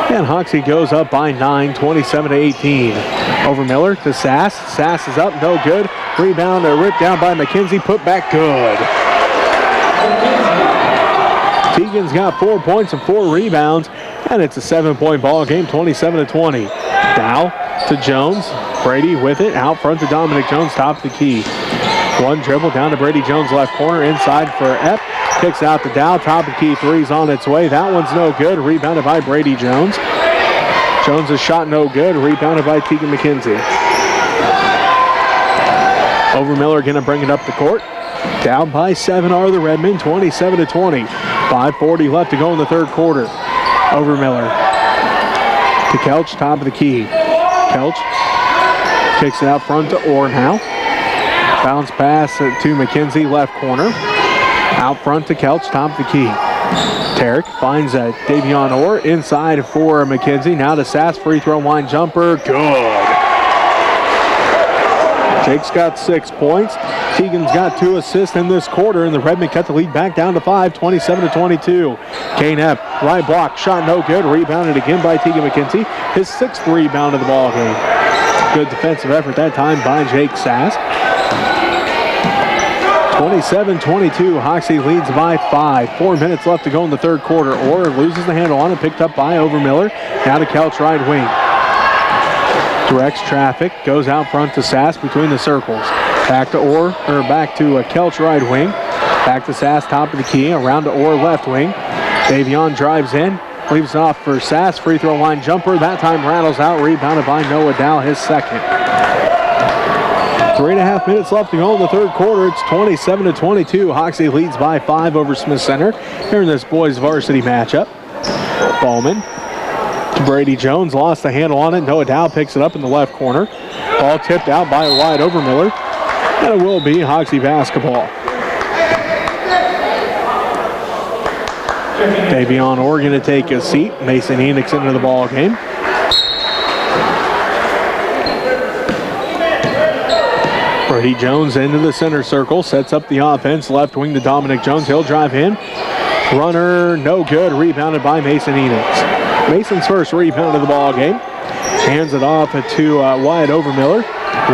And Hoxie goes up by 9, 27-18. Overmiller to Sass. Sass is up, no good. Rebound ripped down by McKenzie, put back good. Teagan's got 4 points and 4 rebounds, and it's a 7-point ball game, 27-20. Dow to Jones. Brady with it, out front to Dominic Jones, top of the key. One dribble down to Brady Jones, left corner, inside for Epp. Kicks out to Dow, top of the key, 3's on its way. That one's no good, rebounded by Brady Jones. Jones' shot no good, rebounded by Teagan McKenzie. Overmiller gonna bring it up the court. Down by 7 are the Redmen, 27-20. 5:40 left to go in the third quarter. Overmiller to Kelch, top of the key. Kelch kicks it out front to Orr now. Bounce pass to McKenzie, left corner. Out front to Kelch, top of the key. Tarek finds Davion Orr inside for McKenzie. Now to Sass, free throw line jumper, good. Jake's got 6 points. Tegan's got 2 assists in this quarter, and the Redmen cut the lead back down to 5, 27-22. Kane Epp, right block, shot no good. Rebounded again by Tegan McKenzie. His 6th rebound of the ball game. Good defensive effort that time by Jake Sass. 27-22, Hoxie leads by 5. 4 minutes left to go in the third quarter. Orr loses the handle on it, picked up by Overmiller. Now to Couch right wing. Directs traffic, goes out front to Sass between the circles. Back to Orr, or back to Kelch right wing. Back to Sass, top of the key, around to Orr left wing. Davion drives in, leaves it off for Sass. Free throw line jumper, that time rattles out, rebounded by Noah Dow, his 2nd. 3.5 minutes left to go in the third quarter. It's 27-22. Hoxie leads by 5 over Smith Center here in this boys varsity matchup. Bowman. Brady Jones lost the handle on it. Noah Dow picks it up in the left corner. Ball tipped out by Wyatt Overmiller. And it will be Hoxie basketball. Davion Orr going to take a seat. Mason Enix into the ball game. Brady Jones into the center circle, sets up the offense. Left wing to Dominic Jones. He'll drive in. Runner, no good. Rebounded by Mason Enix. Mason's first rebound of the ball game. Hands it off to Wyatt Overmiller.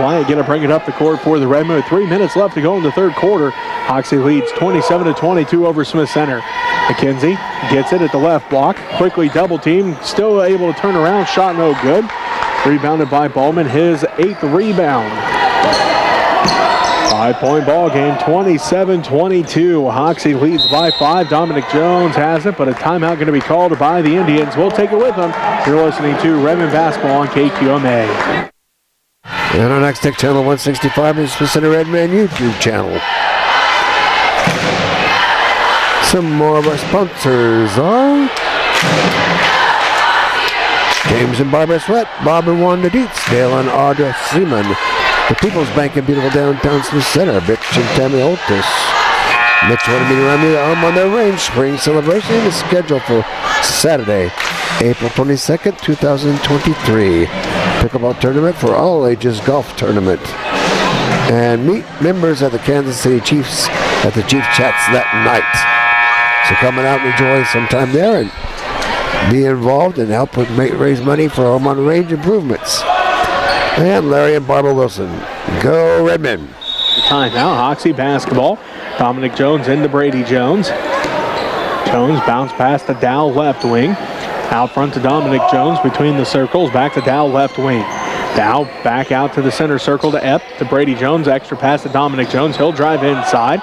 Wyatt going to bring it up the court for the Redmen with 3 minutes left to go in the third quarter. Hoxie leads 27-22 over Smith Center. McKenzie gets it at the left block. Quickly double team. Still able to turn around. Shot no good. Rebounded by Bowman. His 8th rebound. 5-point ball game, 27-22. Hoxie leads by 5. Dominic Jones has it, but a timeout going to be called by the Indians. We'll take it with them. You're listening to Redmen Basketball on KQMA. And our next Tech Channel 165 is the Center Redmen YouTube channel. Some more of our sponsors are James and Barbara Sweat, Bob and Wanda Dietz, Dale and Audra Seaman, the People's Bank in beautiful downtown Smith Center, Bitch and Tammy Holtis. Mitch wanted me to run me on their range. Spring celebration is scheduled for Saturday, April 22nd, 2023. Pickleball tournament for all ages golf tournament. And meet members of the Kansas City Chiefs at the Chief Chats that night. So coming out and enjoy some time there and be involved and help with raise money for home on range improvements. And Larry and Barbara Wilson. Go Redmen. Timeout, Hoxie basketball. Dominic Jones into Brady Jones. Jones bounce pass to Dow left wing. Out front to Dominic Jones between the circles. Back to Dow left wing. Dow back out to the center circle to Epp. To Brady Jones. Extra pass to Dominic Jones. He'll drive inside.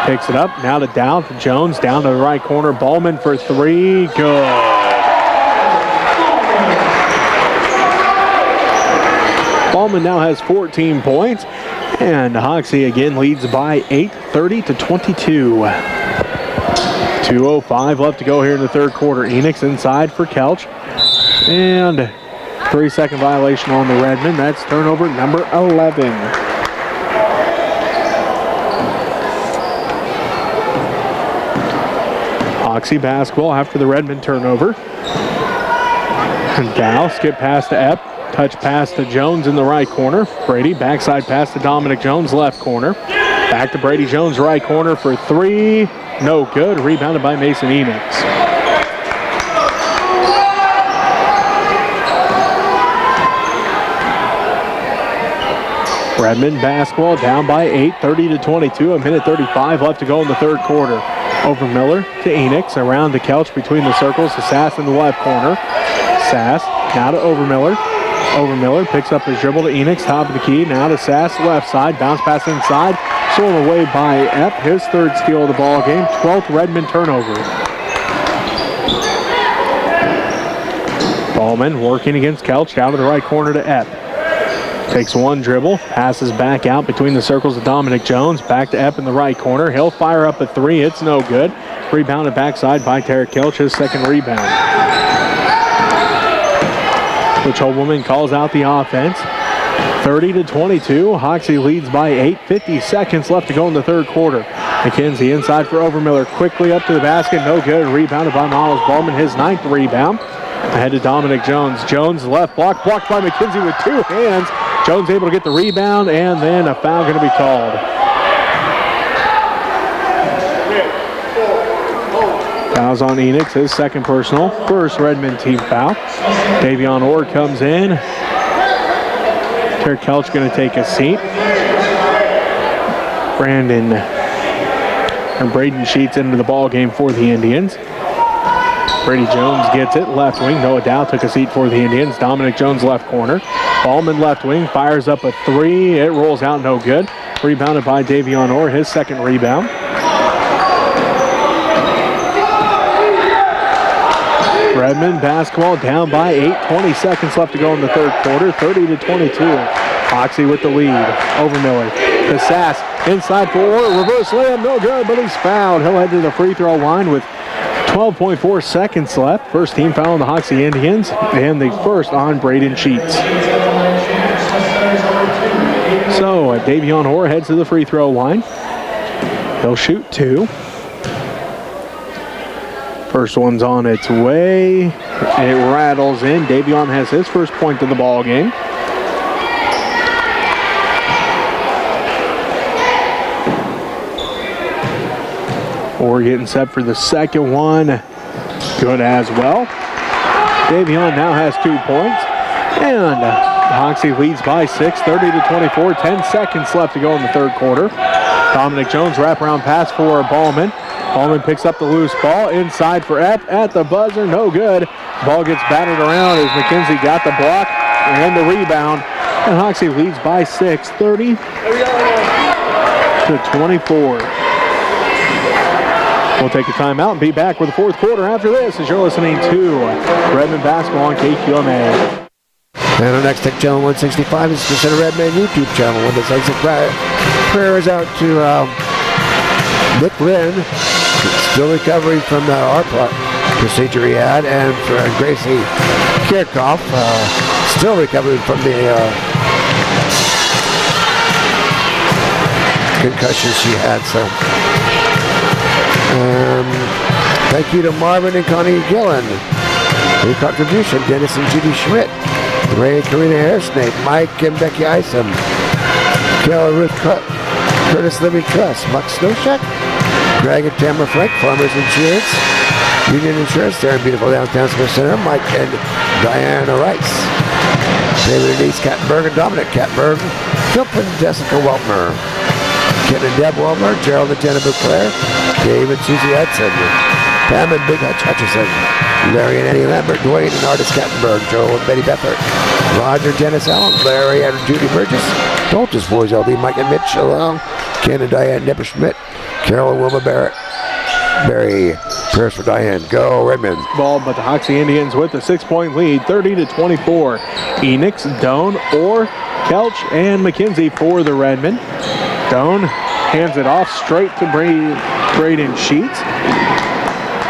Picks it up. Now to Dow to Jones. Down to the right corner. Ballman for 3. Good. Ballman now has 14 points, and Hoxie again leads by 8, 30-22. 2:05 left to go here in the third quarter. Enix inside for Kelch, and 3-second violation on the Redmen. That's turnover number 11. Hoxie basketball after the Redmen turnover. And Dow skip pass to Epp. Touch pass to Jones in the right corner. Brady, backside pass to Dominic Jones, left corner. Back to Brady Jones, right corner for 3. No good. Rebounded by Mason Enix. Redmen basketball down by 8, 30-22. 1:35 left to go in the third quarter. Over Miller to Enix, around to Kelch between the circles to Sass in the left corner. Sass now to Overmiller. Overmiller picks up his dribble to Enix, top of the key. Now to Sass, left side. Bounce pass inside. Stolen away by Epp. His 3rd steal of the ball game. 12th Redmen turnover. Ballman working against Kelch. Down to the right corner to Epp. Takes one dribble. Passes back out between the circles to Dominic Jones. Back to Epp in the right corner. He'll fire up a 3. It's no good. Rebounded backside by Tarek Kelch. His 2nd rebound. Coach Holwoman calls out the offense. 30-22. Hoxie leads by 8. 50 seconds left to go in the third quarter. McKenzie inside for Overmiller. Quickly up to the basket. No good. Rebounded by Miles Ballman. His 9th rebound. Ahead to Dominic Jones. Jones left block. Blocked by McKenzie with 2 hands. Jones able to get the rebound, and then a foul going to be called. Fouls on Enix, his second personal. First Redmen team foul. Davion Orr comes in. Terry Kelch going to take a seat. Braden Sheets into the ball game for the Indians. Brady Jones gets it, left wing. Noah Dow took a seat for the Indians. Dominic Jones left corner. Ballman left wing, fires up a three. It rolls out, no good. Rebounded by Davion Orr, his second rebound. Redmen basketball down by 8. 20 seconds left to go in the third quarter. 30-22. Hoxie with the lead over Miller. To Sass, inside for Orr. Reverse layup, no good, but he's fouled. He'll head to the free throw line with 12.4 seconds left. First team foul on the Hoxie Indians, and the first on Braden Sheets. So Davion Orr heads to the free throw line. He'll shoot 2. First one's on its way. It rattles in. Davion has his first point of the ball game. Orr getting set for the second one. Good as well. Davion now has 2 points. And Hoxie leads by 6, 30-24. 10 seconds left to go in the third quarter. Dominic Jones wraparound pass for Ballman. Ballman picks up the loose ball. Inside for Epp at the buzzer. No good. Ball gets battered around as McKenzie got the block and the rebound. And Hoxie leads by 6, 30-24. We'll take a timeout and be back with the fourth quarter after this as you're listening to Redmen Basketball on KQMA. And our next Tech Channel 165 is the Center Redmen YouTube channel. One that sends prayers out to Nick Lynn, still recovering from the heart procedure he had, and for Gracie Kirchhoff, still recovering from the concussion she had. So. Thank you to Marvin and Connie Gillen for your contribution. Dennis and Judy Schmidt, Ray and Karina Hairsnake, Mike and Becky Isom, Carol Ruth Curtis Living Trust, Buck Snowshack, Greg and Tamara Frank, Farmers Insurance, Union Insurance, there in beautiful downtown Smith Center, Mike and Diana Rice, David and Denise Kattenberg and Dominic Kattenberg, Philip and Jessica Weltmer, Ken and Deb Weltmer, Gerald and Jenna Bouclair, Dave and Susie Hudson, Pam and Big Hutch Hutchison, Larry and Eddie Lambert, Dwayne and Artis Kattenberg, Joe and Betty Bethert, Roger, Janice Allen, Larry and Judy Burgess, Doltis Boys LD, Mike and Mitch Along, Ken and Diane Nipper-Schmidt, Carol and Wilma Barrett, Barry, prayers for Diane. Go Redmen. Ball, but the Hoxie Indians with a 6-point lead, 30-24. Enix, Doan, Orr, Kelch, and McKenzie for the Redmen. Doan hands it off straight to Braden Sheets.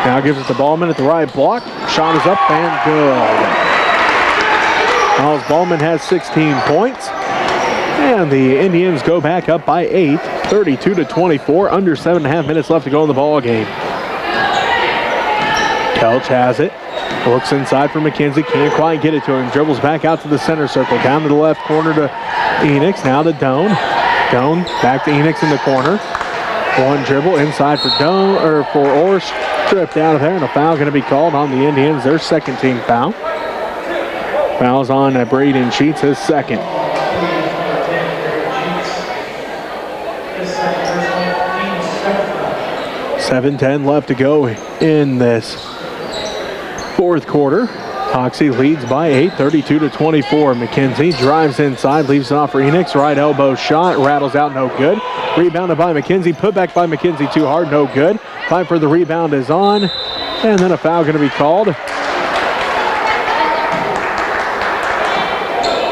Now gives it to Ballman at the right block. Shot is up and good. Miles Ballman has 16 points. And the Indians go back up by 8, 32-24. Under 7.5 minutes left to go in the ball game. Kelch has it. Looks inside for McKenzie. Can't quite get it to him. Dribbles back out to the center circle. Down to the left corner to Enix. Now to Doan. Doan back to Enix in the corner. One dribble inside for Doan, or for Orr, stripped out of there, and a foul going to be called on the Indians. Their second team foul. Fouls on Braden Sheets, his second. $7:10 left to go in this fourth quarter. Hoxie leads by 8, 32-24. McKenzie drives inside, leaves it off for Enix. Right elbow shot, rattles out, no good. Rebounded by McKenzie, put back by McKenzie too hard, no good. Time for the rebound is on, and then a foul going to be called.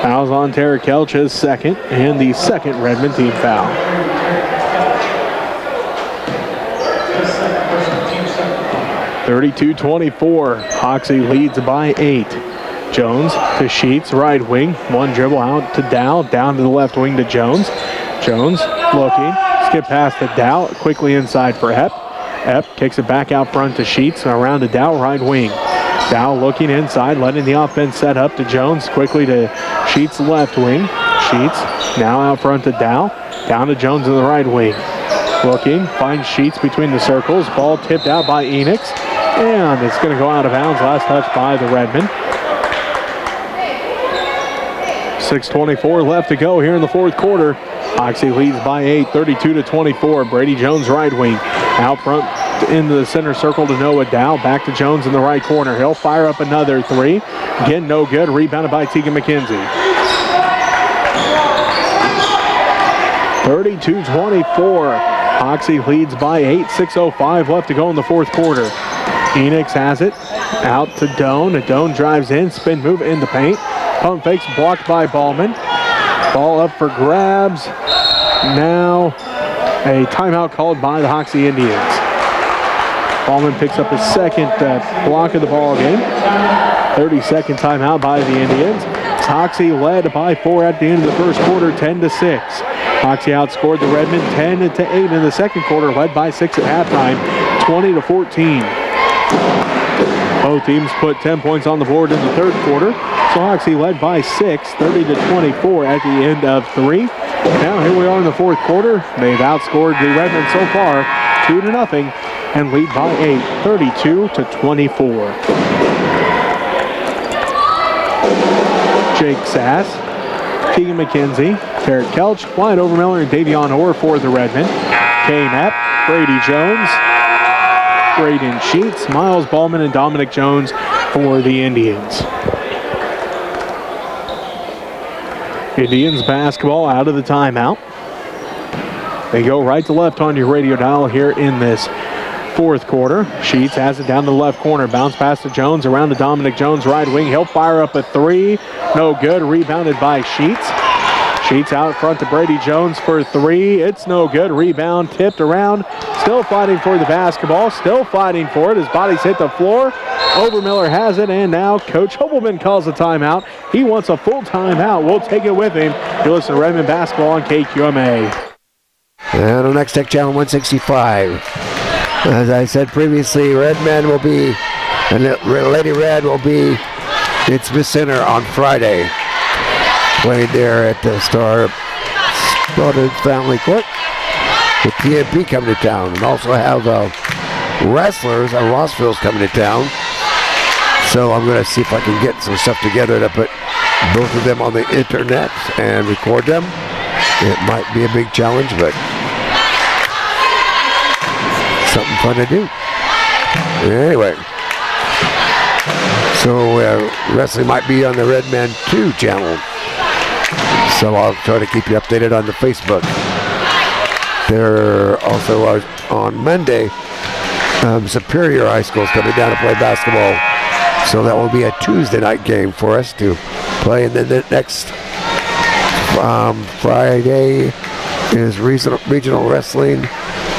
Fouls on Tara Kelch, his second, and the second Redmen team foul. (32-24). Hoxie leads by 8. Jones to Sheets, right wing. One dribble out to Dow, down to the left wing to Jones. Jones looking, skip past to Dow, quickly inside for Epp. Epp kicks it back out front to Sheets, around to Dow, right wing. Dow looking inside, letting the offense set up to Jones, quickly to Sheets, left wing. Sheets. Now out front to Dow. Down to Jones in the right wing. Looking, finds Sheets between the circles. Ball tipped out by Enix. And it's going to go out of bounds. Last touch by the Redmen. 6:24 left to go here in the fourth quarter. Hoxie leads by 8, 32-24. Brady Jones right wing. Out front into the center circle to Noah Dow. Back to Jones in the right corner. He'll fire up another three. Again, no good. Rebounded by Tegan McKenzie. 32-24. Hoxie leads by 8, 6:05 left to go in the fourth quarter. Enix has it. Out to Doan. Doan drives in. Spin move in the paint. Pump fakes blocked by Ballman. Ball up for grabs. Now a timeout called by the Hoxie Indians. Ballman picks up his second block of the ball game. 30-second timeout by the Indians. Hoxie led by 4 at the end of the first quarter, 10-6. Hoxie outscored the Redmen 10-8 in the second quarter, led by 6 at halftime, 20-14. Both teams put 10 points on the board in the third quarter. So Hoxie led by 6, 30-24 at the end of 3. Now here we are in the fourth quarter. They've outscored the Redmen so far 2-0 and lead by 8, 32-24. Jake Sass, Tegan McKenzie, Barrett Kelch, Wyatt Overmiller, and Davion Orr for the Redmen. Kay Knapp, Brady Jones, Braden Sheets, Miles Ballman, and Dominic Jones for the Indians. Indians basketball out of the timeout. They go right to left on your radio dial here in this fourth quarter. Sheets has it down to the left corner. Bounce pass to Jones, around to Dominic Jones, right wing. He'll fire up a three. No good. Rebounded by Sheets. Sheets out front to Brady Jones for 3. It's no good. Rebound tipped around. Still fighting for the basketball. Still fighting for it. His body's hit the floor. Overmiller has it, and now Coach Hobelman calls a timeout. He wants a full timeout. We'll take it with him. You listen to Redmen basketball on KQMA. And on Next Tech Channel 165. As I said previously, Redmen will be, and Lady Red will be at Smith Center on Friday. Played there at the Star Spotted Family Court. With PNP coming to town, and also have wrestlers at Rossville's coming to town. So I'm going to see if I can get some stuff together to put both of them on the internet and record them. It might be a big challenge, but something fun to do. Anyway, so wrestling might be on the Redmen 2 channel. So I'll try to keep you updated on the Facebook. There also on Monday, Superior High School is coming down to play basketball. So that will be a Tuesday night game for us to play. And then the next Friday is regional wrestling,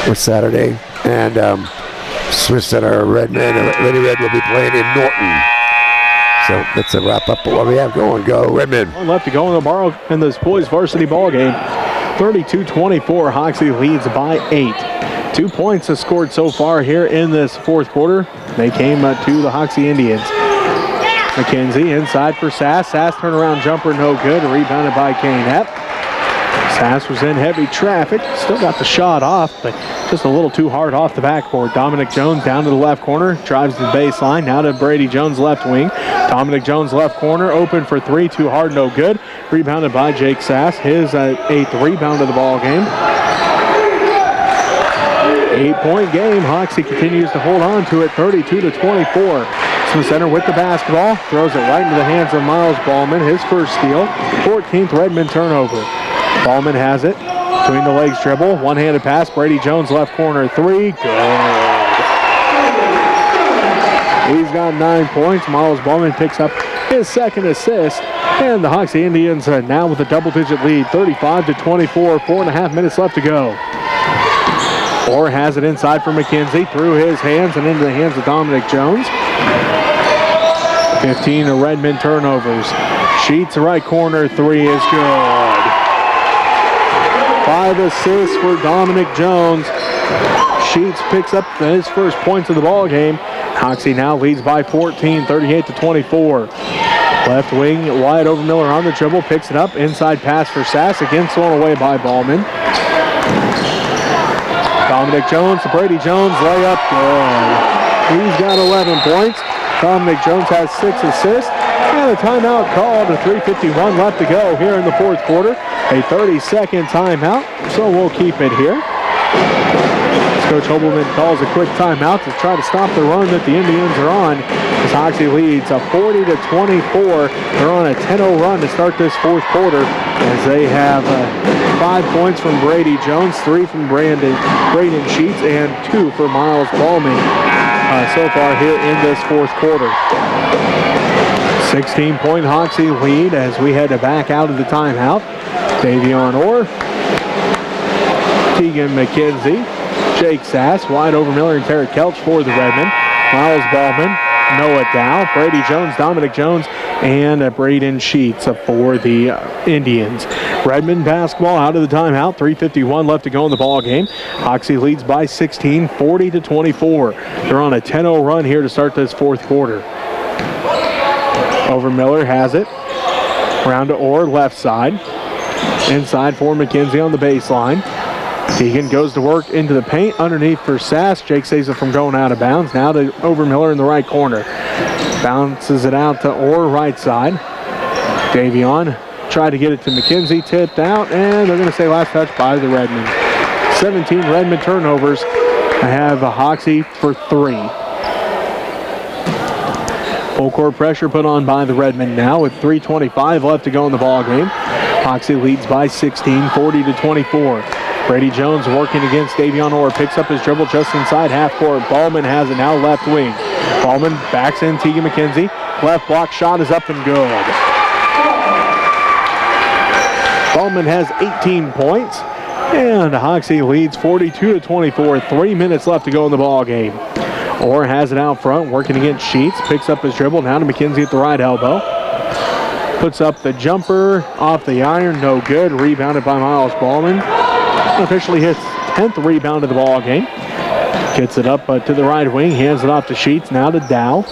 or Saturday. And Smith Center Redmen and Lady Red will be playing in Norton. So that's a wrap up of what we have going. Go Redmen. One left to go in this boys varsity ball game. 32-24, Hoxie leads by 8. 2 points are scored so far here in this fourth quarter. They came to the Hoxie Indians. McKenzie inside for Sass. Sass turnaround jumper, no good. Rebounded by Kane Epp. Sass was in heavy traffic. Still got the shot off, but just a little too hard off the backboard. Dominic Jones down to the left corner. Drives to the baseline. Now to Brady Jones left wing. Dominic Jones left corner. Open for 3. Too hard, no good. Rebounded by Jake Sass. His 8th rebound of the ball game. 8-point game. Hoxie continues to hold on to it. 32-24. Smith Center with the basketball. Throws it right into the hands of Miles Ballman. His first steal. 14th Redmen turnover. Ballman has it. Between the legs dribble. One-handed pass. Brady Jones left corner 3. Good. He's got 9 points. Miles Ballman picks up his second assist. And the Hoxie Indians now with a double-digit lead. 35-24. 4.5 minutes left to go. Orr has it inside for McKenzie. Through his hands and into the hands of Dominic Jones. 15 Redmen turnovers. Sheets right corner 3 is good. 5 assists for Dominic Jones. Sheets picks up his first points of the ball game. Hoxie now leads by 14, 38-24. Left wing, Wyatt Overmiller on the dribble, picks it up. Inside pass for Sass, again thrown away by Ballman. Dominic Jones to Brady Jones, layup, good. He's got 11 points. Dominic Jones has 6 assists. And a timeout called, 3:51 left to go here in the fourth quarter. A 30-second timeout, so we'll keep it here. Coach Hobelman calls a quick timeout to try to stop the run that the Indians are on. As Hoxie leads 40-24. They're on a 10-0 run to start this fourth quarter as they have 5 points from Brady Jones, 3 from Braden Sheets, and 2 for Miles Ballman so far here in this fourth quarter. 16-point Hoxie lead as we head back out of the timeout. Davion Orr, Tegan McKenzie, Jake Sass, Wyatt Overmiller, and Tarek Kelch for the Redmen. Miles Ballman, Noah Dow, Brady Jones, Dominic Jones, and Braden Sheets for the Indians. Redmen basketball out of the timeout. 3:51 left to go in the ball game. Hoxie leads by 16, 40-24. They're on a 10-0 run here to start this fourth quarter. Overmiller has it. Round to Orr, left side. Inside for McKenzie on the baseline. Teagan goes to work into the paint underneath for Sass. Jake saves it from going out of bounds. Now to Overmiller in the right corner. Bounces it out to Orr, right side. Davion tried to get it to McKenzie, tipped out, and they're going to say last touch by the Redmen. 17 Redmen turnovers. I have a Hoxie for 3. Full court pressure put on by the Redmen now with 3:25 left to go in the ball game. Hoxie leads by 16, 40-24. Brady Jones working against Davion Orr, picks up his dribble just inside half court. Ballman has it now, left wing. Ballman backs in Teagan McKenzie. Left block shot is up and good. Ballman has 18 points, and Hoxie leads 42-24. 3 minutes left to go in the ball game. Orr has it out front, working against Sheets. Picks up his dribble, now to McKenzie at the right elbow. Puts up the jumper off the iron, no good. Rebounded by Miles Ballman. Officially his 10th rebound of the ball game. Gets it up to the right wing, hands it off to Sheets, now to Dow.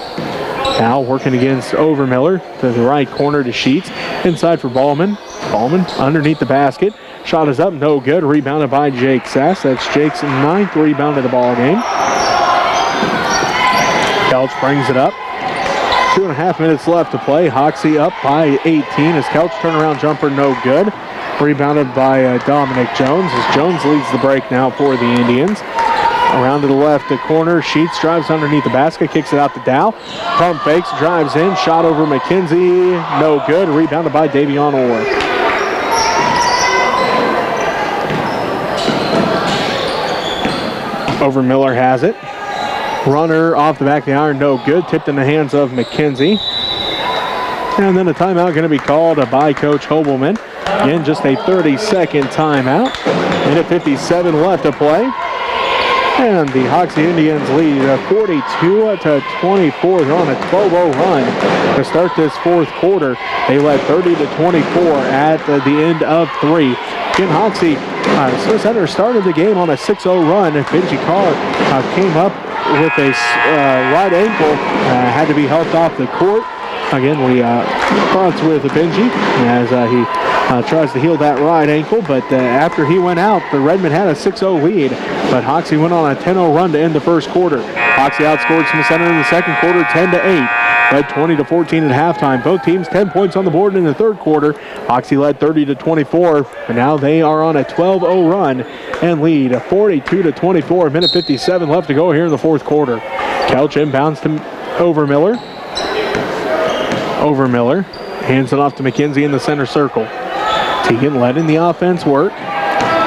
Dow working against Overmiller to the right corner to Sheets. Inside for Ballman. Ballman underneath the basket. Shot is up, no good. Rebounded by Jake Sass. That's Jake's 9th rebound of the ball game. Kelch brings it up. 2.5 minutes left to play. Hoxie up by 18 as Kelch turnaround jumper, no good. Rebounded by Dominic Jones as Jones leads the break now for the Indians. Around to the left corner, Sheets drives underneath the basket, kicks it out to Dow. Pump fakes, drives in, shot over McKenzie, no good. Rebounded by Davion Orr. Overmiller has it. Runner off the back of the iron, no good. Tipped in the hands of McKenzie. And then a timeout going to be called by Coach Hobelman. Again, just a 30-second timeout. Minute 57 left to play. And the Hoxie Indians lead 42-24. They're on a 12-0 run to start this fourth quarter. They led 30-24 at the end of 3. Again, Hoxie, Swiss Center started the game on a 6-0 run. Benji Carr came up with a right ankle, had to be helped off the court. Again, we fronts with Benji as he tries to heal that right ankle, but after he went out, the Redmen had a 6-0 lead, but Hoxie went on a 10-0 run to end the first quarter. Hoxie outscored Smith Center in the second quarter 10-8, led 20-14 at halftime. Both teams 10 points on the board in the third quarter. Hoxie led 30-24, but now they are on a 12-0 run and lead 42-24. Minute 57 left to go here in the fourth quarter. Kelch inbounds to Overmiller. Overmiller hands it off to McKenzie in the center circle. Teagan letting the offense work.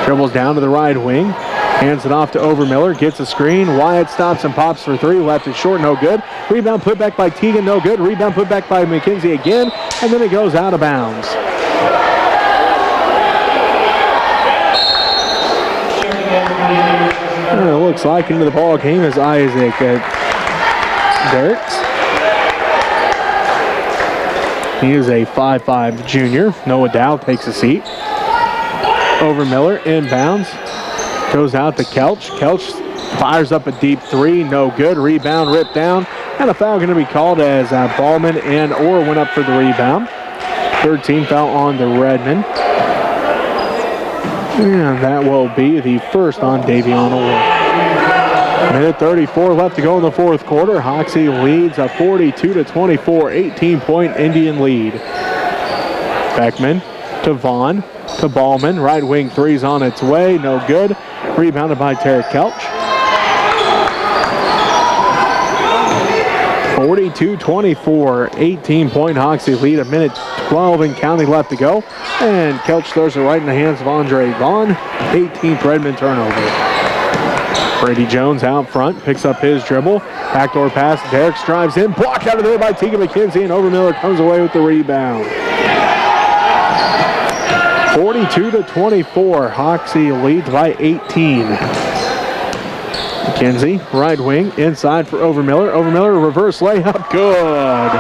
Dribbles down to the right wing. Hands it off to Overmiller. Gets a screen. Wyatt stops and pops for 3. Left it short, no good. Rebound put back by Teagan, no good. Rebound put back by McKenzie again. And then it goes out of bounds. And it looks like into the ball game is Isaac Dirks. He is a 5'5 junior. Noah Dow takes a seat. Overmiller inbounds. Goes out to Kelch. Kelch fires up a deep 3. No good. Rebound ripped down And a foul going to be called as Ballman and Orr went up for the rebound. Third team foul on the Redmen. And that will be the first on Davion Orr. Minute 34 left to go in the fourth quarter. Hoxie leads a 42-24, 18-point Indian lead. Beckman to Vaughn to Ballman. Right wing three's on its way. No good. Rebounded by Tarek Kelch. 42-24, 18-point Hoxie lead. A minute 12 and counting left to go. And Kelch throws it right in the hands of Andre Vaughn. 18th Redmond turnover. Brady Jones out front, picks up his dribble. Backdoor pass, Derrick drives in. Blocked out of there by Tegan McKenzie, and Overmiller comes away with the rebound. 42-24, Hoxie leads by 18. McKenzie, right wing, inside for Overmiller. Overmiller, reverse layup, good.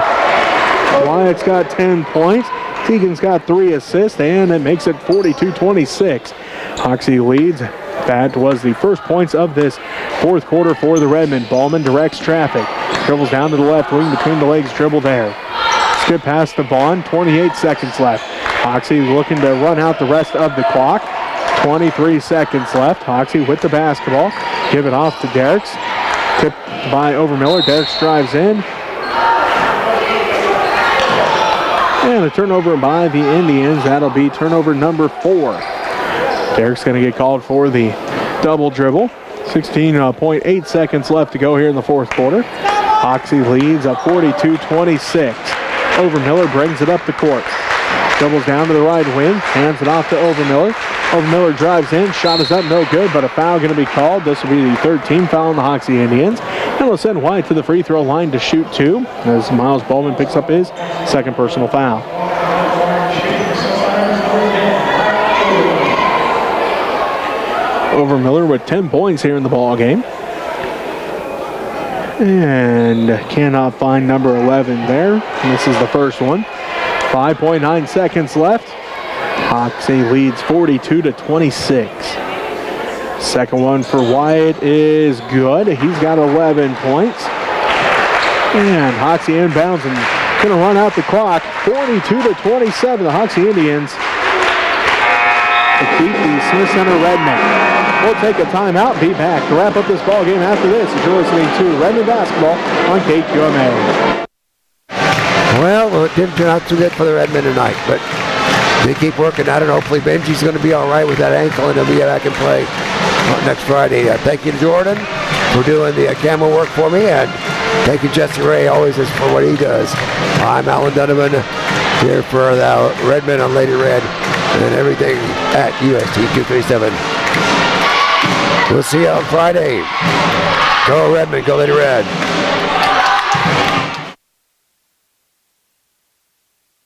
Wyatt's got 10 points. Tegan's got 3 assists, and it makes it 42-26. Hoxie leads. That was the first points of this fourth quarter for the Redmen. Ballman directs traffic. Dribbles down to the left wing, between the legs, dribble there. Skip past the Vaughn, 28 seconds left. Hoxie looking to run out the rest of the clock. 23 seconds left. Hoxie with the basketball. Give it off to Derricks. Tipped by Overmiller. Derricks drives in. And a turnover by the Indians. That'll be turnover number 4. Derrick's going to get called for the double dribble. 16.8 seconds left to go here in the fourth quarter. Hoxie leads at 42-26. Overmiller brings it up the court. Dribbles down to the right wing. Hands it off to Overmiller. Overmiller drives in. Shot is up, no good, but a foul going to be called. This will be the third team foul on the Hoxie Indians. And we'll send White to the free throw line to shoot 2 as Miles Ballman picks up his second personal foul. Overmiller with 10 points here in the ball game. And cannot find number 11 there. And this is the first one. 5.9 seconds left. Hoxie leads 42-26. Second one for Wyatt is good. He's got 11 points. And Hoxie inbounds and going to run out the clock. 42-27, the Hoxie Indians defeat the Smith Center Redmen. We'll take a timeout, be back to wrap up this ball game after this as you're listening to Redmen basketball on KQMA. Well, it didn't turn out too good for the Redmen tonight, but they keep working at it. Hopefully Benji's going to be all right with that ankle and he'll be back in play next Friday. Thank you to Jordan for doing the camera work for me, and thank you Jesse Ray always for what he does. I'm Alan Donovan here for the Redmen on Lady Red and everything at UST 237. We'll see you on Friday. Go Redmen, go Lady Red.